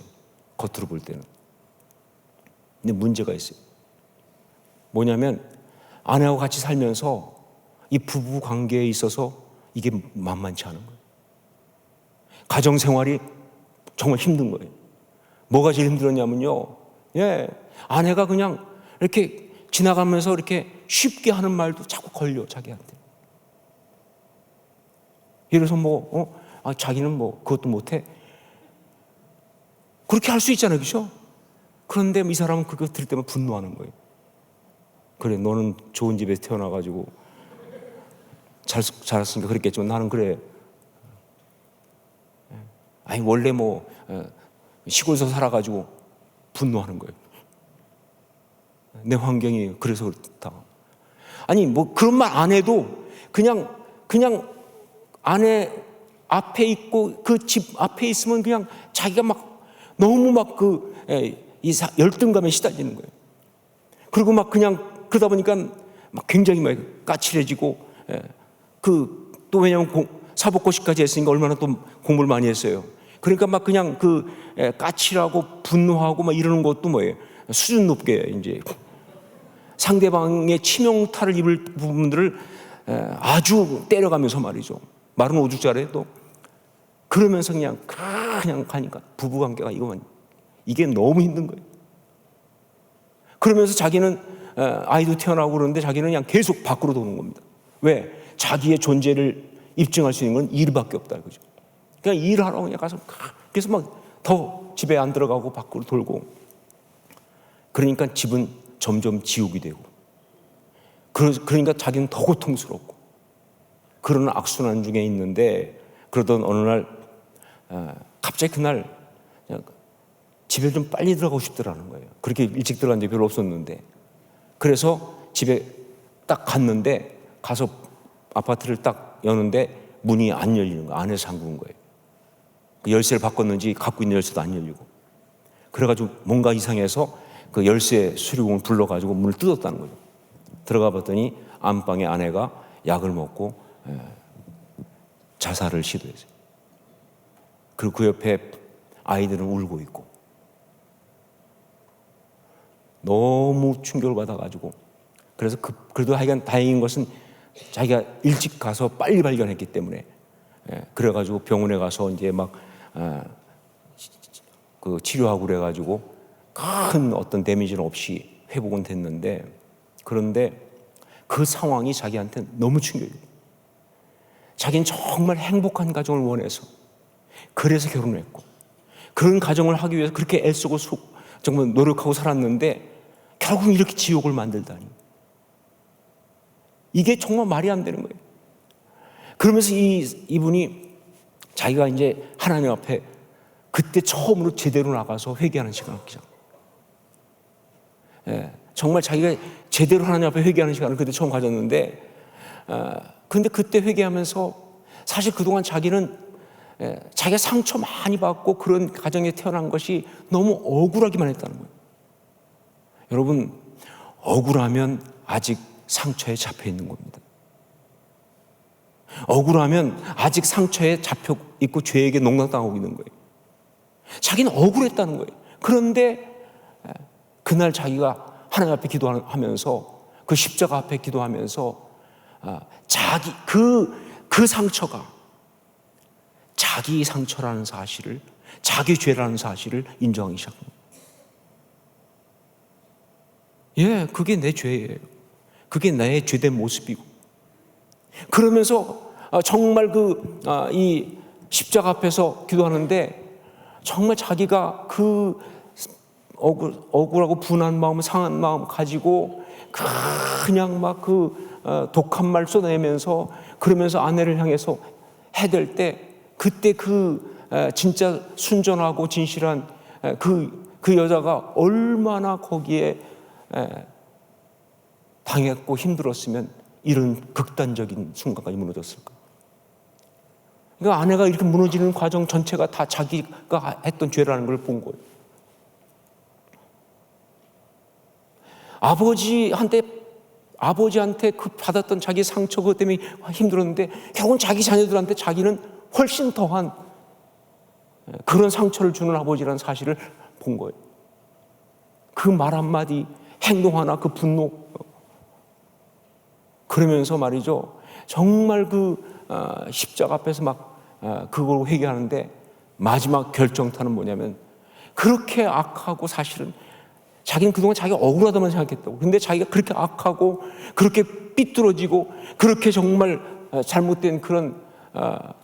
[SPEAKER 5] 겉으로 볼 때는. 근데 문제가 있어요. 뭐냐면 아내하고 같이 살면서 이 부부 관계에 있어서 이게 만만치 않은 거예요. 가정 생활이 정말 힘든 거예요. 뭐가 제일 힘들었냐면요. 아내가 그냥 이렇게 지나가면서 이렇게 쉽게 하는 말도 자꾸 걸려, 자기한테. 예를 들어서 자기는 뭐 그것도 못해. 그렇게 할 수 있잖아요, 그렇죠? 그런데 이 사람은 그거 들을 때만 분노하는 거예요. 그래, 너는 좋은 집에서 태어나가지고 자랐으니까 그랬겠지만 나는 그래. 아니 원래 시골에서 살아가지고 분노하는 거예요. 내 환경이 그래서 그렇다. 아니 뭐 그런 말 안 해도 그냥 아내 앞에 있고 그 집 앞에 있으면 그냥 자기가 막 너무 막 이 열등감에 시달리는 거예요. 그리고 막 그냥 그러다 보니까 막 굉장히 막 까칠해지고 또 왜냐면 사법고시까지 했으니까 얼마나 또 공부를 많이 했어요. 그러니까 막 그냥 까칠하고 분노하고 막 이러는 것도 뭐예요? 수준 높게 이제 상대방의 치명타를 입을 부분들을 아주 때려가면서 말이죠. 말은 오죽잘해도 그러면서 그냥 가니까 부부관계가 이게 너무 힘든 거예요. 그러면서 자기는 아이도 태어나고 그러는데 자기는 그냥 계속 밖으로 도는 겁니다. 왜? 자기의 존재를 입증할 수 있는 건 일밖에 없다, 그죠? 그냥 일하러 그냥 가서 그래서 막 더 집에 안 들어가고 밖으로 돌고 그러니까 집은 점점 지옥이 되고 그러니까 자기는 더 고통스럽고 그런 악순환 중에 있는데 그러던 어느 날 갑자기 그날 그냥 집에 좀 빨리 들어가고 싶더라는 거예요. 그렇게 일찍 들어간 적이 별로 없었는데 그래서 집에 딱 갔는데 가서 아파트를 딱 여는데 문이 안 열리는 거예요. 안에서 잠그는 거예요. 그 열쇠를 바꿨는지 갖고 있는 열쇠도 안 열리고 그래가지고 뭔가 이상해서 그 열쇠 수리공을 불러가지고 문을 뜯었다는 거죠. 들어가 봤더니 안방에 아내가 약을 먹고 자살을 시도했어요. 그리고 그 옆에 아이들은 울고 있고 너무 충격을 받아가지고 그래서 그래도 하여간 다행인 것은 자기가 일찍 가서 빨리 발견했기 때문에 그래가지고 병원에 가서 이제 막 치료하고 그래가지고 큰 어떤 데미지는 없이 회복은 됐는데 그런데 그 상황이 자기한테 너무 충격이에요. 자기는 정말 행복한 가정을 원해서 그래서 결혼했고 그런 가정을 하기 위해서 그렇게 애쓰고 정말 노력하고 살았는데 결국 이렇게 지옥을 만들다니 이게 정말 말이 안 되는 거예요. 그러면서 이분이 자기가 이제 하나님 앞에 그때 처음으로 제대로 나가서 회개하는 시간을 갖자. 정말 자기가 제대로 하나님 앞에 회개하는 시간을 그때 처음 가졌는데 근데 그때 회개하면서 사실 그동안 자기는 자기가 상처 많이 받고 그런 가정에 태어난 것이 너무 억울하기만 했다는 거예요. 여러분 억울하면 아직 상처에 잡혀 있는 겁니다. 억울하면 아직 상처에 잡혀 있고 죄에게 농락당하고 있는 거예요. 자기는 억울했다는 거예요. 그런데 그날 자기가 하나님 앞에 기도하면서 그 십자가 앞에 기도하면서 자기 그 상처가 자기 상처라는 사실을 자기 죄라는 사실을 인정하기 시작합니다. 예, 그게 내 죄예요. 그게 나의 죄된 모습이고. 그러면서 정말 이 십자가 앞에서 기도하는데 정말 자기가 그 억울하고 분한 마음, 상한 마음 가지고 그냥 막 독한 말 쏟아내면서 그러면서 아내를 향해서 해댈 때 그때 진짜 순전하고 진실한 그 여자가 얼마나 거기에 당했고 힘들었으면 이런 극단적인 순간까지 무너졌을까. 그러니까 아내가 이렇게 무너지는 과정 전체가 다 자기가 했던 죄라는 걸 본 거예요. 아버지한테 그 받았던 자기 상처 그것 때문에 힘들었는데 결국은 자기 자녀들한테 자기는 훨씬 더한 그런 상처를 주는 아버지라는 사실을 본 거예요. 그 말 한마디, 행동 하나, 그 분노. 그러면서 말이죠. 정말 십자가 앞에서 막 그걸 회개하는데 마지막 결정타는 뭐냐면 그렇게 악하고 사실은 자기는 그동안 자기가 억울하다만 생각했다고. 근데 자기가 그렇게 악하고 그렇게 삐뚤어지고 그렇게 정말 잘못된 그런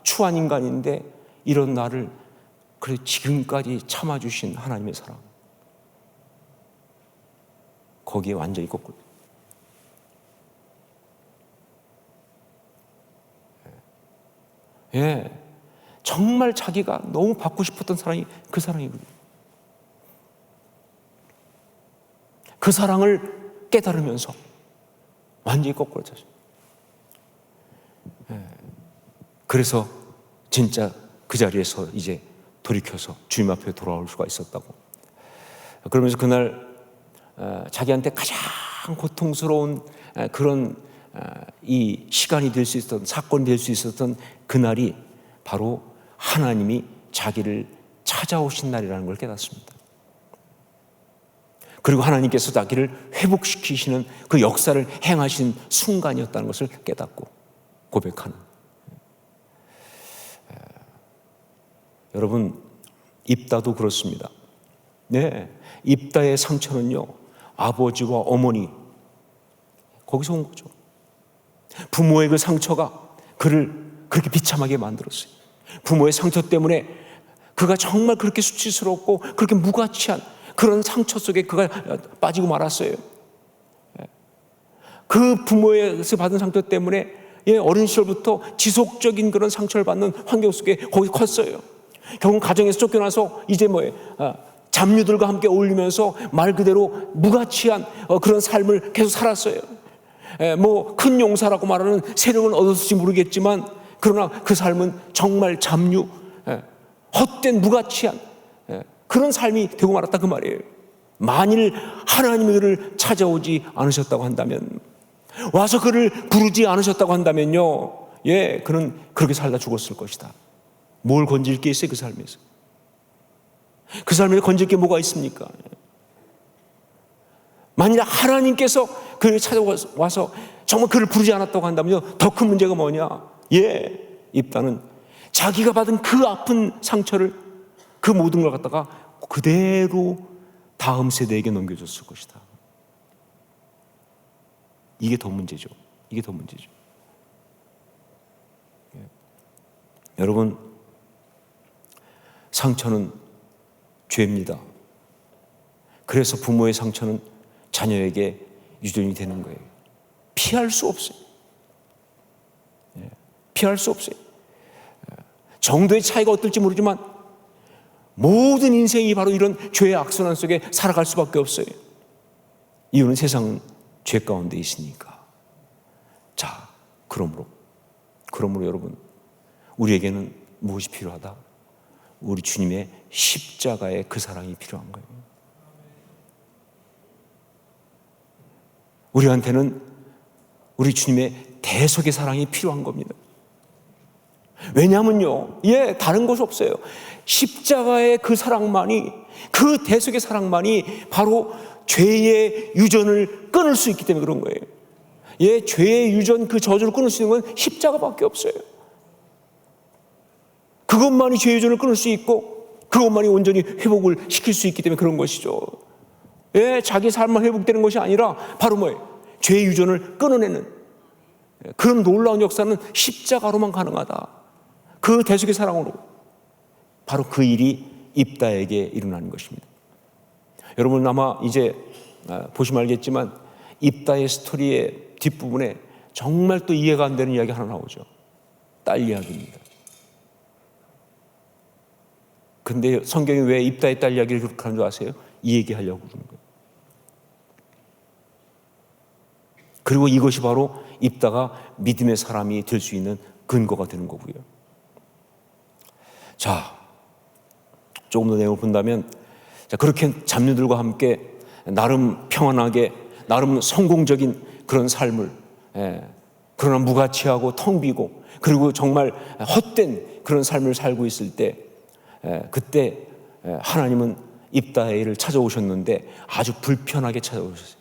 [SPEAKER 5] 추한 인간인데 이런 나를 그래 지금까지 참아주신 하나님의 사랑. 거기에 완전히 거꾸로. 예, 정말 자기가 너무 받고 싶었던 사랑이 그 사랑이거든요. 그 사랑을 깨달으면서 완전히 거꾸로졌어요. 예, 그래서 진짜 그 자리에서 이제 돌이켜서 주님 앞에 돌아올 수가 있었다고. 그러면서 그날 자기한테 가장 고통스러운 그런 이 시간이 될 수 있었던 사건이 될 수 있었던 그날이 바로 하나님이 자기를 찾아오신 날이라는 걸 깨닫습니다. 그리고 하나님께서 자기를 회복시키시는 그 역사를 행하신 순간이었다는 것을 깨닫고 고백하는. 여러분, 입다도 그렇습니다. 네, 입다의 상처는요, 아버지와 어머니 거기서 온 거죠. 부모의 그 상처가 그를 그렇게 비참하게 만들었어요. 부모의 상처 때문에 그가 정말 그렇게 수치스럽고 그렇게 무가치한 그런 상처 속에 그가 빠지고 말았어요. 그 부모에서 받은 상처 때문에 어린 시절부터 지속적인 그런 상처를 받는 환경 속에 거기 컸어요. 결국 가정에서 쫓겨나서 이제 잡류들과 함께 어울리면서 말 그대로 무가치한 그런 삶을 계속 살았어요. 큰 용사라고 말하는 세력은 얻었을지 모르겠지만 그러나 그 삶은 정말 잡류, 헛된 무가치한 그런 삶이 되고 말았다 그 말이에요. 만일 하나님이 그를 찾아오지 않으셨다고 한다면, 와서 그를 부르지 않으셨다고 한다면요, 그는 그렇게 살다 죽었을 것이다. 뭘 건질 게 있어요? 그 삶에서. 그 삶에 건질 게 뭐가 있습니까? 만일 하나님께서 그를 찾아와서 정말 그를 부르지 않았다고 한다면요, 더 큰 문제가 뭐냐? 입다는 자기가 받은 그 아픈 상처를, 그 모든 걸 갖다가 그대로 다음 세대에게 넘겨줬을 것이다. 이게 더 문제죠. 이게 더 문제죠. 여러분, 상처는 죄입니다. 그래서 부모의 상처는 자녀에게 유전이 되는 거예요. 피할 수 없어요. 피할 수 없어요. 정도의 차이가 어떨지 모르지만 모든 인생이 바로 이런 죄의 악순환 속에 살아갈 수밖에 없어요. 이유는 세상 죄 가운데 있으니까. 자, 그러므로 여러분, 우리에게는 무엇이 필요하다? 우리 주님의 십자가의 그 사랑이 필요한 거예요. 우리한테는 우리 주님의 대속의 사랑이 필요한 겁니다. 왜냐하면요, 다른 것이 없어요. 십자가의 그 사랑만이, 그 대속의 사랑만이 바로 죄의 유전을 끊을 수 있기 때문에 그런 거예요. 죄의 유전, 그 저주를 끊을 수 있는 건 십자가밖에 없어요. 그것만이 죄의 유전을 끊을 수 있고 그것만이 온전히 회복을 시킬 수 있기 때문에 그런 것이죠. 자기 삶만 회복되는 것이 아니라 바로 뭐예요? 죄의 유전을 끊어내는 그런 놀라운 역사는 십자가로만 가능하다. 그 대속의 사랑으로 바로 그 일이 입다에게 일어나는 것입니다. 여러분 아마 이제 보시면 알겠지만 입다의 스토리의 뒷부분에 정말 또 이해가 안 되는 이야기 하나 나오죠. 딸 이야기입니다. 근데 성경이 왜 입다의 딸 이야기를 그렇게 하는 줄 아세요? 이 얘기하려고 그러는 거예요. 그리고 이것이 바로 입다가 믿음의 사람이 될 수 있는 근거가 되는 거고요. 자, 조금 더 내용을 본다면, 자, 그렇게 잡녀들과 함께 나름 평안하게, 나름 성공적인 그런 삶을, 그러나 무가치하고 텅 비고, 그리고 정말 헛된 그런 삶을 살고 있을 때, 그때 하나님은 입다를 찾아오셨는데 아주 불편하게 찾아오셨어요.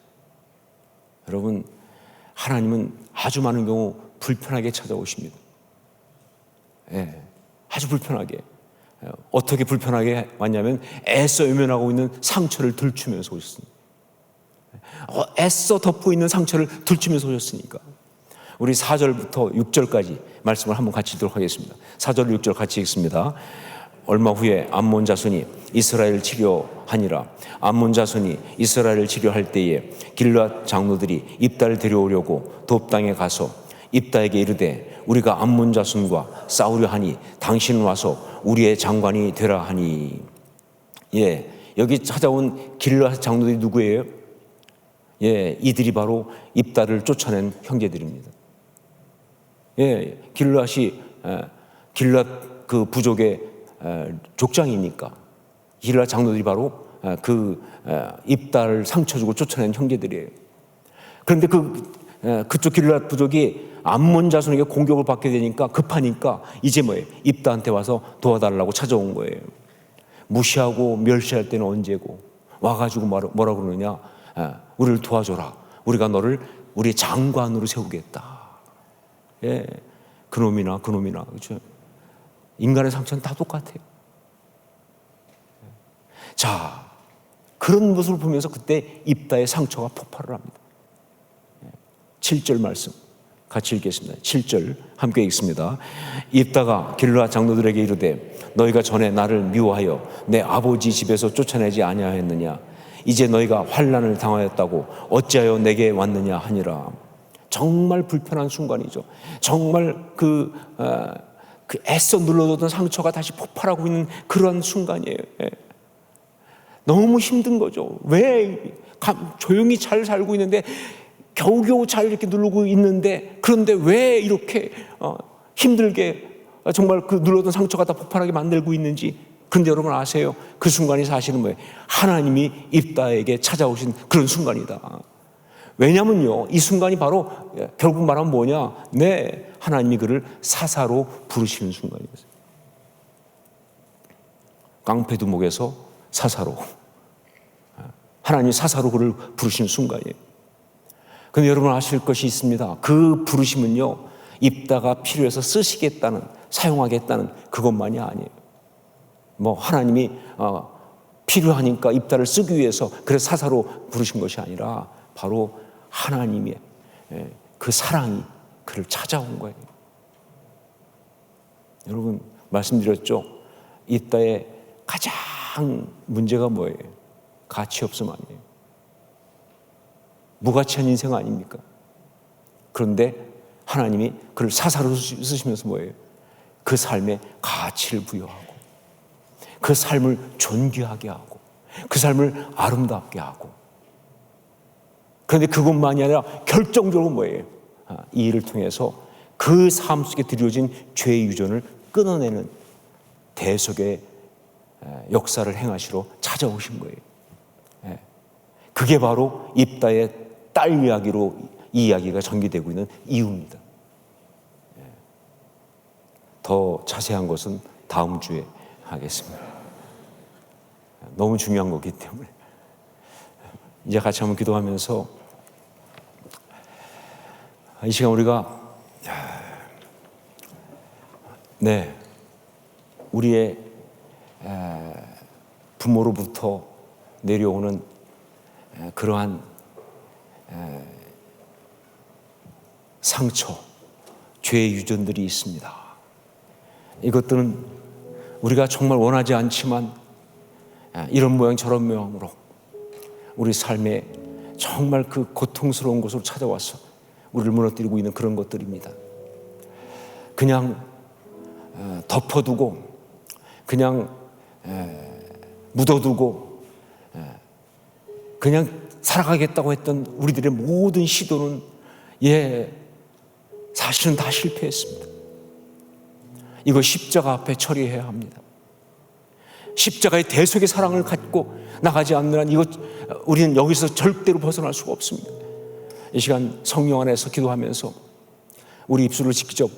[SPEAKER 5] 여러분, 하나님은 아주 많은 경우 불편하게 찾아오십니다. 아주 불편하게. 어떻게 불편하게 왔냐면 애써 외면하고 있는 상처를 들추면서 오셨습니다. 애써 덮고 있는 상처를 들추면서 오셨으니까. 우리 4절부터 6절까지 말씀을 한번 같이 읽도록 하겠습니다. 4절 6절 같이 읽습니다. 얼마 후에 암몬 자손이 이스라엘을 치료하니라. 암몬 자손이 이스라엘을 치료할 때에 길르앗 장로들이 입다를 데려오려고 돕 땅에 가서 입다에게 이르되 우리가 암몬 자손과 싸우려 하니 당신은 와서 우리의 장관이 되라 하니. 여기 찾아온 길르앗 장로들이 누구예요? 이들이 바로 입다를 쫓아낸 형제들입니다. 길르앗이 길르앗 그 부족의 족장이니까 길르앗 장로들이 바로 그 입다를 상처 주고 쫓아낸 형제들이에요. 그런데 그쪽 길르앗 부족이 암몬 자손에게 공격을 받게 되니까 급하니까 이제 뭐예요? 입다한테 와서 도와달라고 찾아온 거예요. 무시하고 멸시할 때는 언제고 와가지고 뭐라 그러느냐? 우리를 도와줘라. 우리가 너를 우리 장관으로 세우겠다. 그놈이나 그렇죠? 인간의 상처는 다 똑같아요. 자, 그런 모습을 보면서 그때 입다의 상처가 폭발을 합니다. 7절 말씀 같이 읽겠습니다. 7절 함께 읽습니다. 입다가 길르앗 장로들에게 이르되 너희가 전에 나를 미워하여 내 아버지 집에서 쫓아내지 아니하였느냐? 이제 너희가 환난을 당하였다고 어찌하여 내게 왔느냐 하니라. 정말 불편한 순간이죠. 정말 그 애써 눌러뒀던 상처가 다시 폭발하고 있는 그런 순간이에요. 너무 힘든 거죠. 왜 조용히 잘 살고 있는데 겨우겨우 잘 이렇게 누르고 있는데 그런데 왜 이렇게 힘들게 정말 그 눌러둔 상처가 다 폭발하게 만들고 있는지. 그런데 여러분 아세요? 그 순간이 사실은 뭐예요? 하나님이 입다에게 찾아오신 그런 순간이다. 왜냐면요, 이 순간이 바로 결국 말하면 뭐냐? 하나님이 그를 사사로 부르시는 순간이었어요. 깡패 두목에서 사사로. 하나님이 사사로 그를 부르시는 순간이에요. 그런데 여러분 아실 것이 있습니다. 그 부르심은요, 입다가 필요해서 쓰시겠다는, 사용하겠다는 그것만이 아니에요. 하나님이 필요하니까 입다를 쓰기 위해서 그래서 사사로 부르신 것이 아니라 바로 하나님의 그 사랑이 그를 찾아온 거예요. 여러분 말씀드렸죠? 입다의 가장 문제가 뭐예요? 가치 없음 아니에요? 무가치한 인생 아닙니까? 그런데 하나님이 그를 사사로 쓰시면서 뭐예요? 그 삶에 가치를 부여하고 그 삶을 존귀하게 하고 그 삶을 아름답게 하고. 그런데 그것만이 아니라 결정적으로 뭐예요? 이 일을 통해서 그 삶 속에 드려진 죄의 유전을 끊어내는 대속의 역사를 행하시러 찾아오신 거예요. 그게 바로 입다의 딸 이야기로 이 이야기가 전개되고 있는 이유입니다. 더 자세한 것은 다음 주에 하겠습니다. 너무 중요한 거기 때문에. 이제 같이 한번 기도하면서 이 시간 우리가 우리의 부모로부터 내려오는 그러한 상처, 죄의 유전들이 있습니다. 이것들은 우리가 정말 원하지 않지만 이런 모양 저런 모양으로 우리 삶에 정말 그 고통스러운 곳으로 찾아와서 우리를 무너뜨리고 있는 그런 것들입니다. 그냥 덮어두고 그냥 묻어두고 그냥 살아가겠다고 했던 우리들의 모든 시도는 사실은 다 실패했습니다. 이거 십자가 앞에 처리해야 합니다. 십자가의 대속의 사랑을 갖고 나가지 않는 한 우리는 여기서 절대로 벗어날 수가 없습니다. 이 시간 성령 안에서 기도하면서 우리 입술을 직접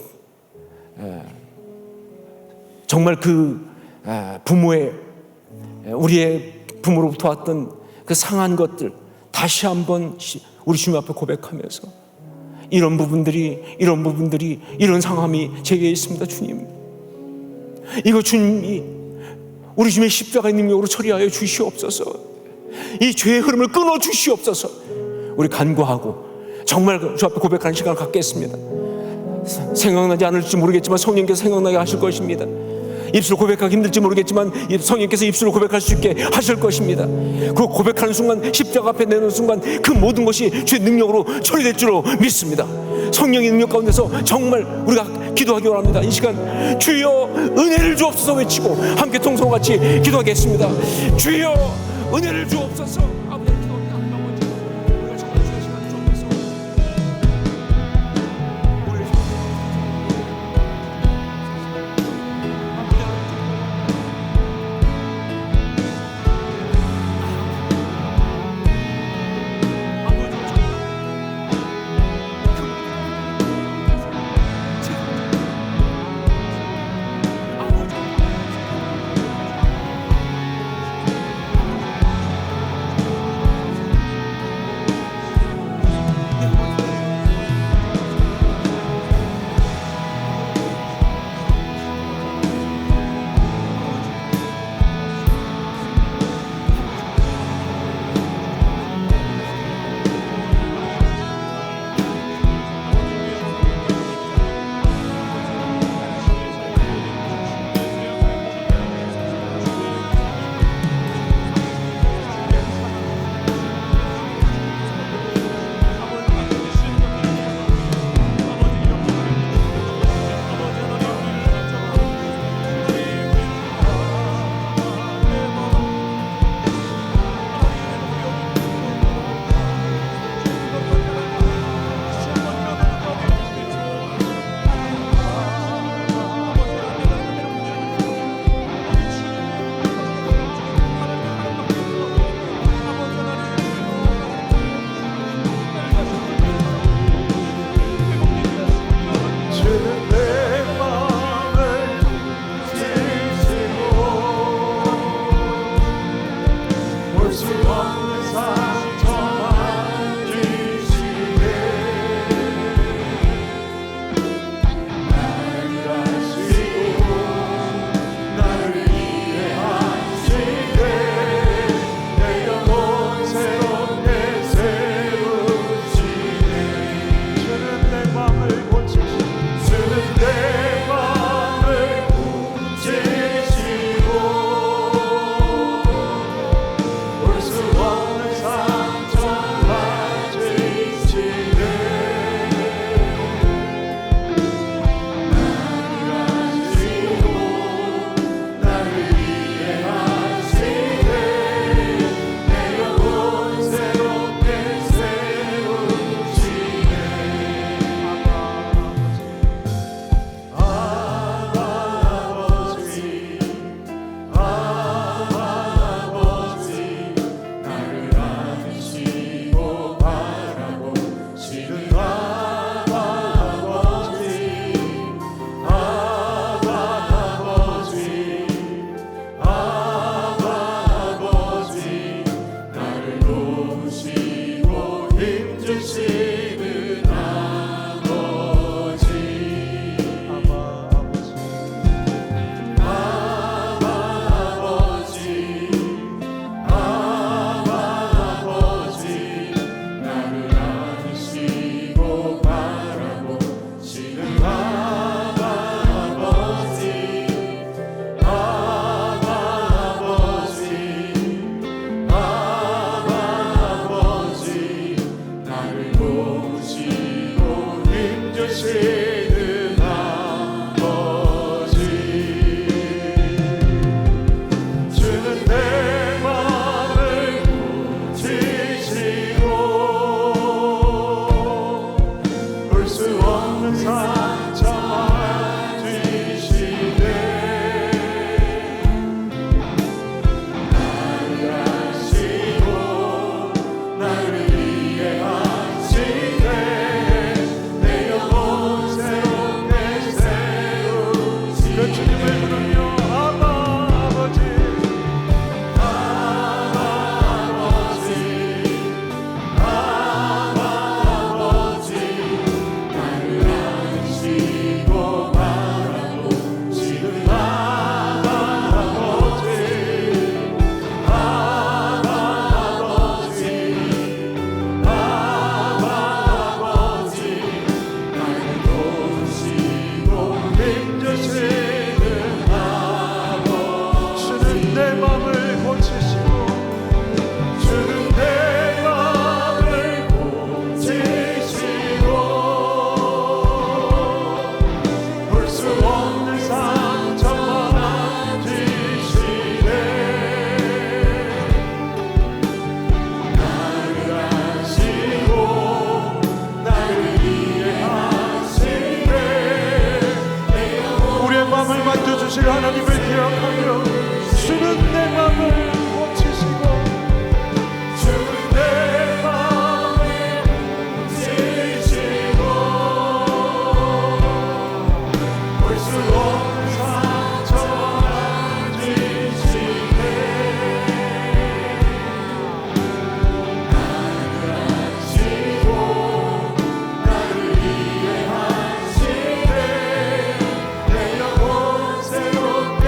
[SPEAKER 5] 정말 그 우리의 부모로부터 왔던 그 상한 것들 다시 한번 우리 주님 앞에 고백하면서 이런 부분들이 이런 상함이 제게 있습니다. 주님, 이거 주님이 우리 주님의 십자가의 능력으로 처리하여 주시옵소서. 이 죄의 흐름을 끊어 주시옵소서. 우리 간구하고 정말 주 앞에 고백하는 시간을 갖겠습니다. 생각나지 않을지 모르겠지만 성령께서 생각나게 하실 것입니다. 입술로 고백하기 힘들지 모르겠지만 성령께서 입술로 고백할 수 있게 하실 것입니다. 그 고백하는 순간, 십자가 앞에 내놓는 순간 그 모든 것이 주의 능력으로 처리될 줄로 믿습니다. 성령의 능력 가운데서 정말 우리가 기도하기 원합니다. 이 시간 주여 은혜를 주옵소서 외치고 함께 통성같이 기도하겠습니다. 주여 은혜를 주옵소서. 아버지 기도합니다. 우리가 정말 주의 시간을 주옵소서.
[SPEAKER 1] 힘주시는 아버지 주는 내 맘을 고치시고 볼 수 없는 상처 만지시네 나를 아시고 나를 이해하시네 내 영혼 새롭게 세우시네 그 주님을 부르며 아버지 나를 아시고 바라보시는 아버지 나를 보시고 힘주시는 아버지 주는 내 맘을 고치시고 주는 내 맘을 고치시고 볼 수 없는 상처 만지시네 나를 아시고 나를 이해하시네 우리의 맘을 만져주실 하나님을 기억하며 주는 내 맘을 고치시고 주는 내 맘을 고치시고 볼 수 없는 상처 만지시네 나를 아시고 나를 이해하시네 내 영혼 새롭게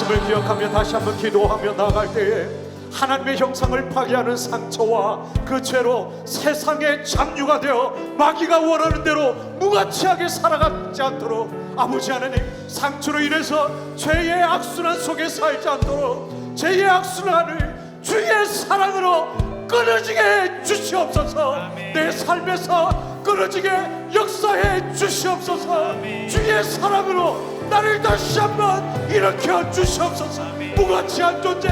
[SPEAKER 1] 하나님을 기억하며 다시 한번 기도하며 나아갈 때에 하나님의 형상을 파괴하는 상처와 그 죄로 세상의 잡류가 되어 마귀가 원하는 대로 무가치하게 살아가지 않도록 아버지 하나님, 상처로 인해서 죄의 악순환 속에 살지 않도록 죄의 악순환을 주의 사랑으로 끊어지게 해 주시옵소서. 내 삶에서 끊어지게 역사해 주시옵소서. 주의 사랑으로 나를 다시 한번 일으켜 주시옵소서. 무가치한 존재,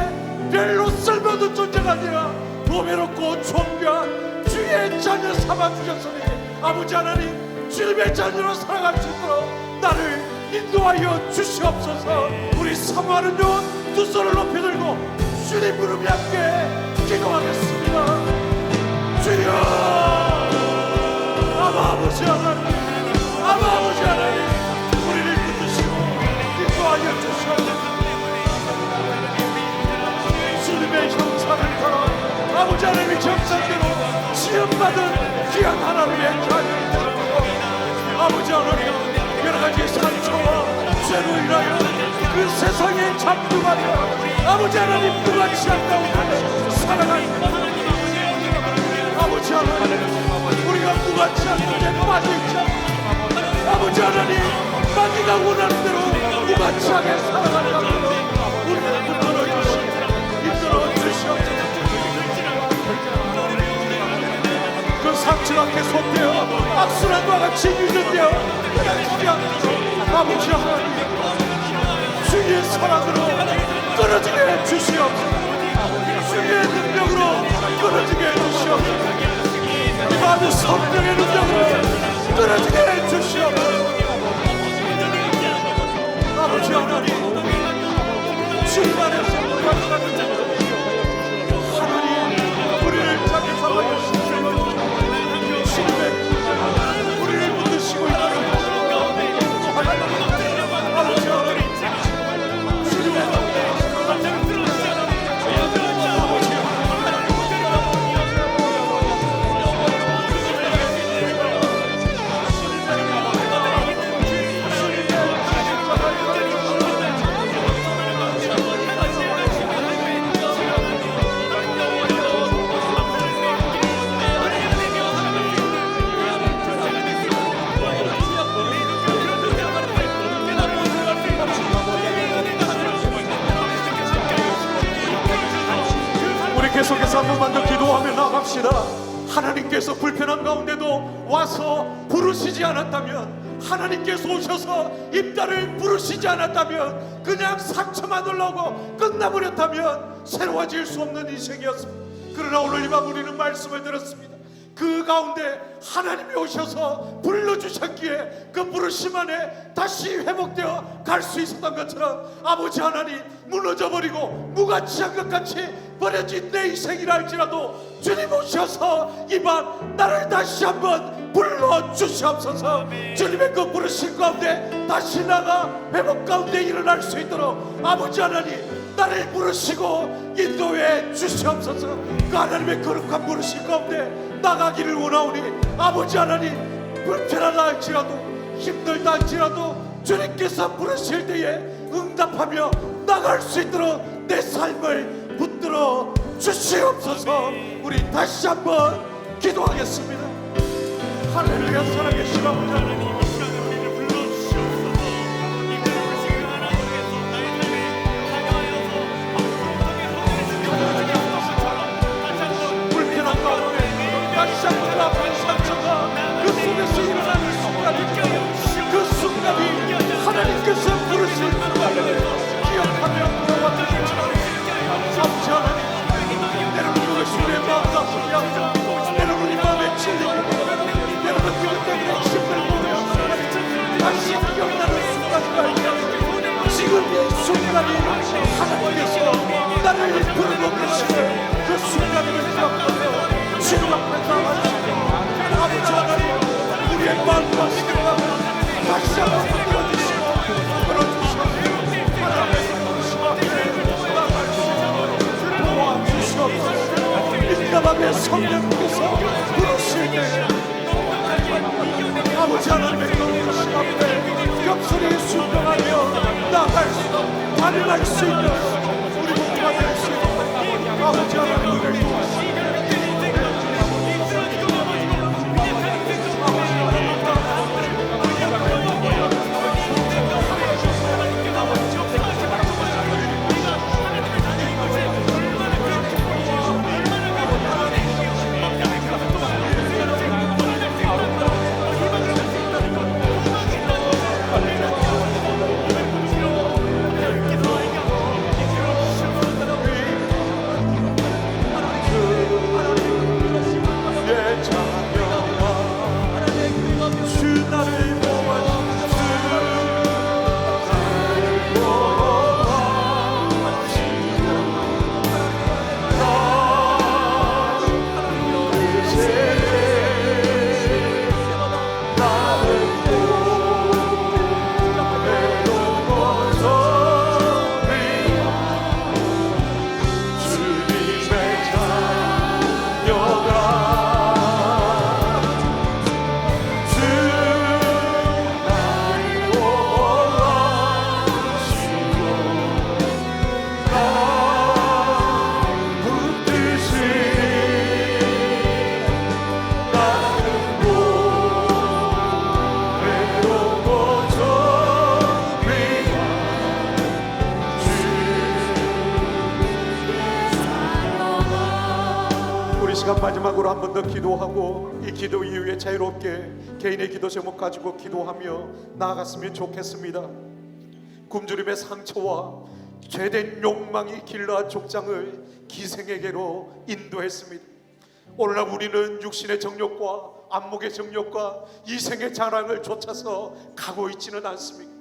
[SPEAKER 1] 별로 쓸모없는 존재가 아니라 보배롭고 존귀한 주의 자녀 삼아 주셨으니 아버지 하나님, 주님의 자녀로 살아갈 수 있도록 나를 인도하여 주시옵소서. 우리 사모하는 영 두 손을 높이 들고 주님 무릎 함께 기도하겠습니다. 주여, 아버지 하나님, 아버지 하나님, 우리를 붙드시고 인도하여 주시옵소서. 주님의 형상을 따라 아버지 하나님의 형상대로 지음받은 귀한 하나님의 자녀, 아버지 하나님, 여러 가지 상처와 죄로 인하여 그 세상의 잡두가 되어 아버지 하나님 무가치한 가운데 살아가는 아버지 하나님, 우리가 무가치한 존재에 빠져있지 않고 아버지 하나님, 마귀가 원하는 대로 무가치하게 살아가는 우리를 붙들어 주시고 이끌어 주시옵소서. 그 상처가 계속되어 악순환과 같이 유전되어 끊어지지 않도록 아버지 하나님, 주의 사랑으로 끊어지게 해주시옵소서. 주의 능력으로 끊어지게 해주시옵소서. 이 많은 성령의 능력으로 끊어지게 해주시옵소서. 아버지 하나님, 주님 안에서 하나님, 우리를 자기 삼아 주시옵소서. 주님의 우리를 붙드시고 있는 아버지 하나님, 계속해서 한 번만 더 기도하며 나갑시다. 하나님께서 불편한 가운데도 와서 부르시지 않았다면, 하나님께서 오셔서 입다를 부르시지 않았다면, 그냥 상처만 올라오고 끝나버렸다면 새로워질 수 없는 인생이었습니다. 그러나 오늘 이 밤 우리는 말씀을 들었습니다. 그 가운데 하나님이 오셔서 불러주셨기에 그 부르심 안에 다시 회복되어 갈 수 있었던 것처럼 아버지 하나님, 무너져버리고 무가치한 것 같이 버려진 내 인생이라 할지라도 주님 오셔서 이 밤 나를 다시 한번 불러주시옵소서. 주님의 그 부르심 가운데 다시 나가 회복 가운데 일어날 수 있도록 아버지 하나님, 나를 부르시고 인도해 주시옵소서. 그 하나님의 거룩한 부르심 가운데 나가기를 원하오니 아버지 하나님, 불편하다 할지라도 힘들다 할지라도 주님께서 부르실 때에 응답하며 나갈 수 있도록 내 삶을 붙들어 주시옵소서. 우리 다시 한번 기도하겠습니다. 할렐루야. 살아계신 아버지 하나님, 불편한 가운데 다시 한번 아픈 상처가 그 속에서 일어나는 순간이, 그 순간이 하나님께서 부르신 순간을 기억하며 돌아와 주시옵소서. 아버지 하나님, 때로는 그것이 우리의 마음 아프게 하고, 때로는 우리 마음에 찔리고, 때로는 그것 때문에 힘들고, 다시 기억나는 순간이 있는데, 지금 이 순간이 하나님께서 나를 부르고 계시는 그 순간을 기억하며 주님 앞에 나와주시고, 아버지 하나님, 우리의 마음과 생각을 다시 한번 끌어주시고 끌어주시고 하나님의 부르심 앞에 나가주시고 도와주시옵소서. 민감하게 성령께서 부르실 때 아버지 하나님의 부르심 앞에 격분히 순종하며 나갈 수 반응할 수 있는 우리 모두가 될 수 있는 아버지 하나님을 도와주시옵소서. 마지막으로 한 번 더 기도하고 이 기도 이후에 자유롭게 개인의 기도 제목 가지고 기도하며 나아갔으면 좋겠습니다. 굶주림의 상처와 죄된 욕망이 길르앗 족장을 기생에게로 인도했습니다. 오늘날 우리는 육신의 정욕과 안목의 정욕과 이생의 자랑을 쫓아서 가고 있지는 않습니까?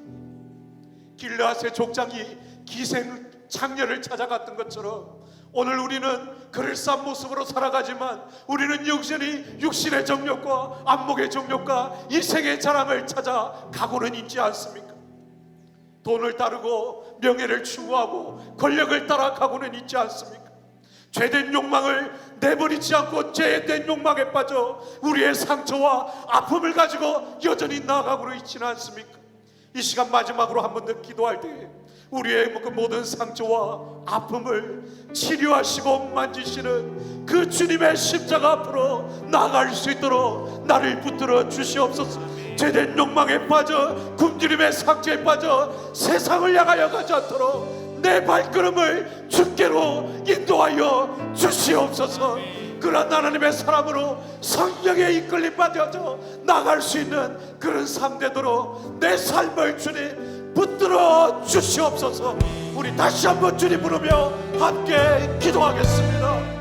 [SPEAKER 1] 길르앗의 족장이 기생 장녀를 찾아갔던 것처럼 오늘 우리는 그럴싸한 모습으로 살아가지만 우리는 여전히 육신의 정욕과 안목의 정욕과 이생의 자랑을 찾아 가고는 있지 않습니까? 돈을 따르고 명예를 추구하고 권력을 따라 가고는 있지 않습니까? 죄된 욕망을 내버리지 않고 죄된 욕망에 빠져 우리의 상처와 아픔을 가지고 여전히 나아가고는 있지는 않습니까? 이 시간 마지막으로 한 번 더 기도할 때 우리의 그 모든 상처와 아픔을 치료하시고 만지시는 그 주님의 십자가 앞으로 나아갈 수 있도록 나를 붙들어 주시옵소서. 죄된 욕망에 빠져 굶주림의 상처에 빠져 세상을 향하여 가지 않도록 내 발걸음을 주께로 인도하여 주시옵소서. 그런 하나님의 사람으로 성령에 이끌림 받아서 나갈 수 있는 그런 삶 되도록 내 삶을 주님 붙들어 주시옵소서. 우리 다시 한번 주님 부르며 함께 기도하겠습니다.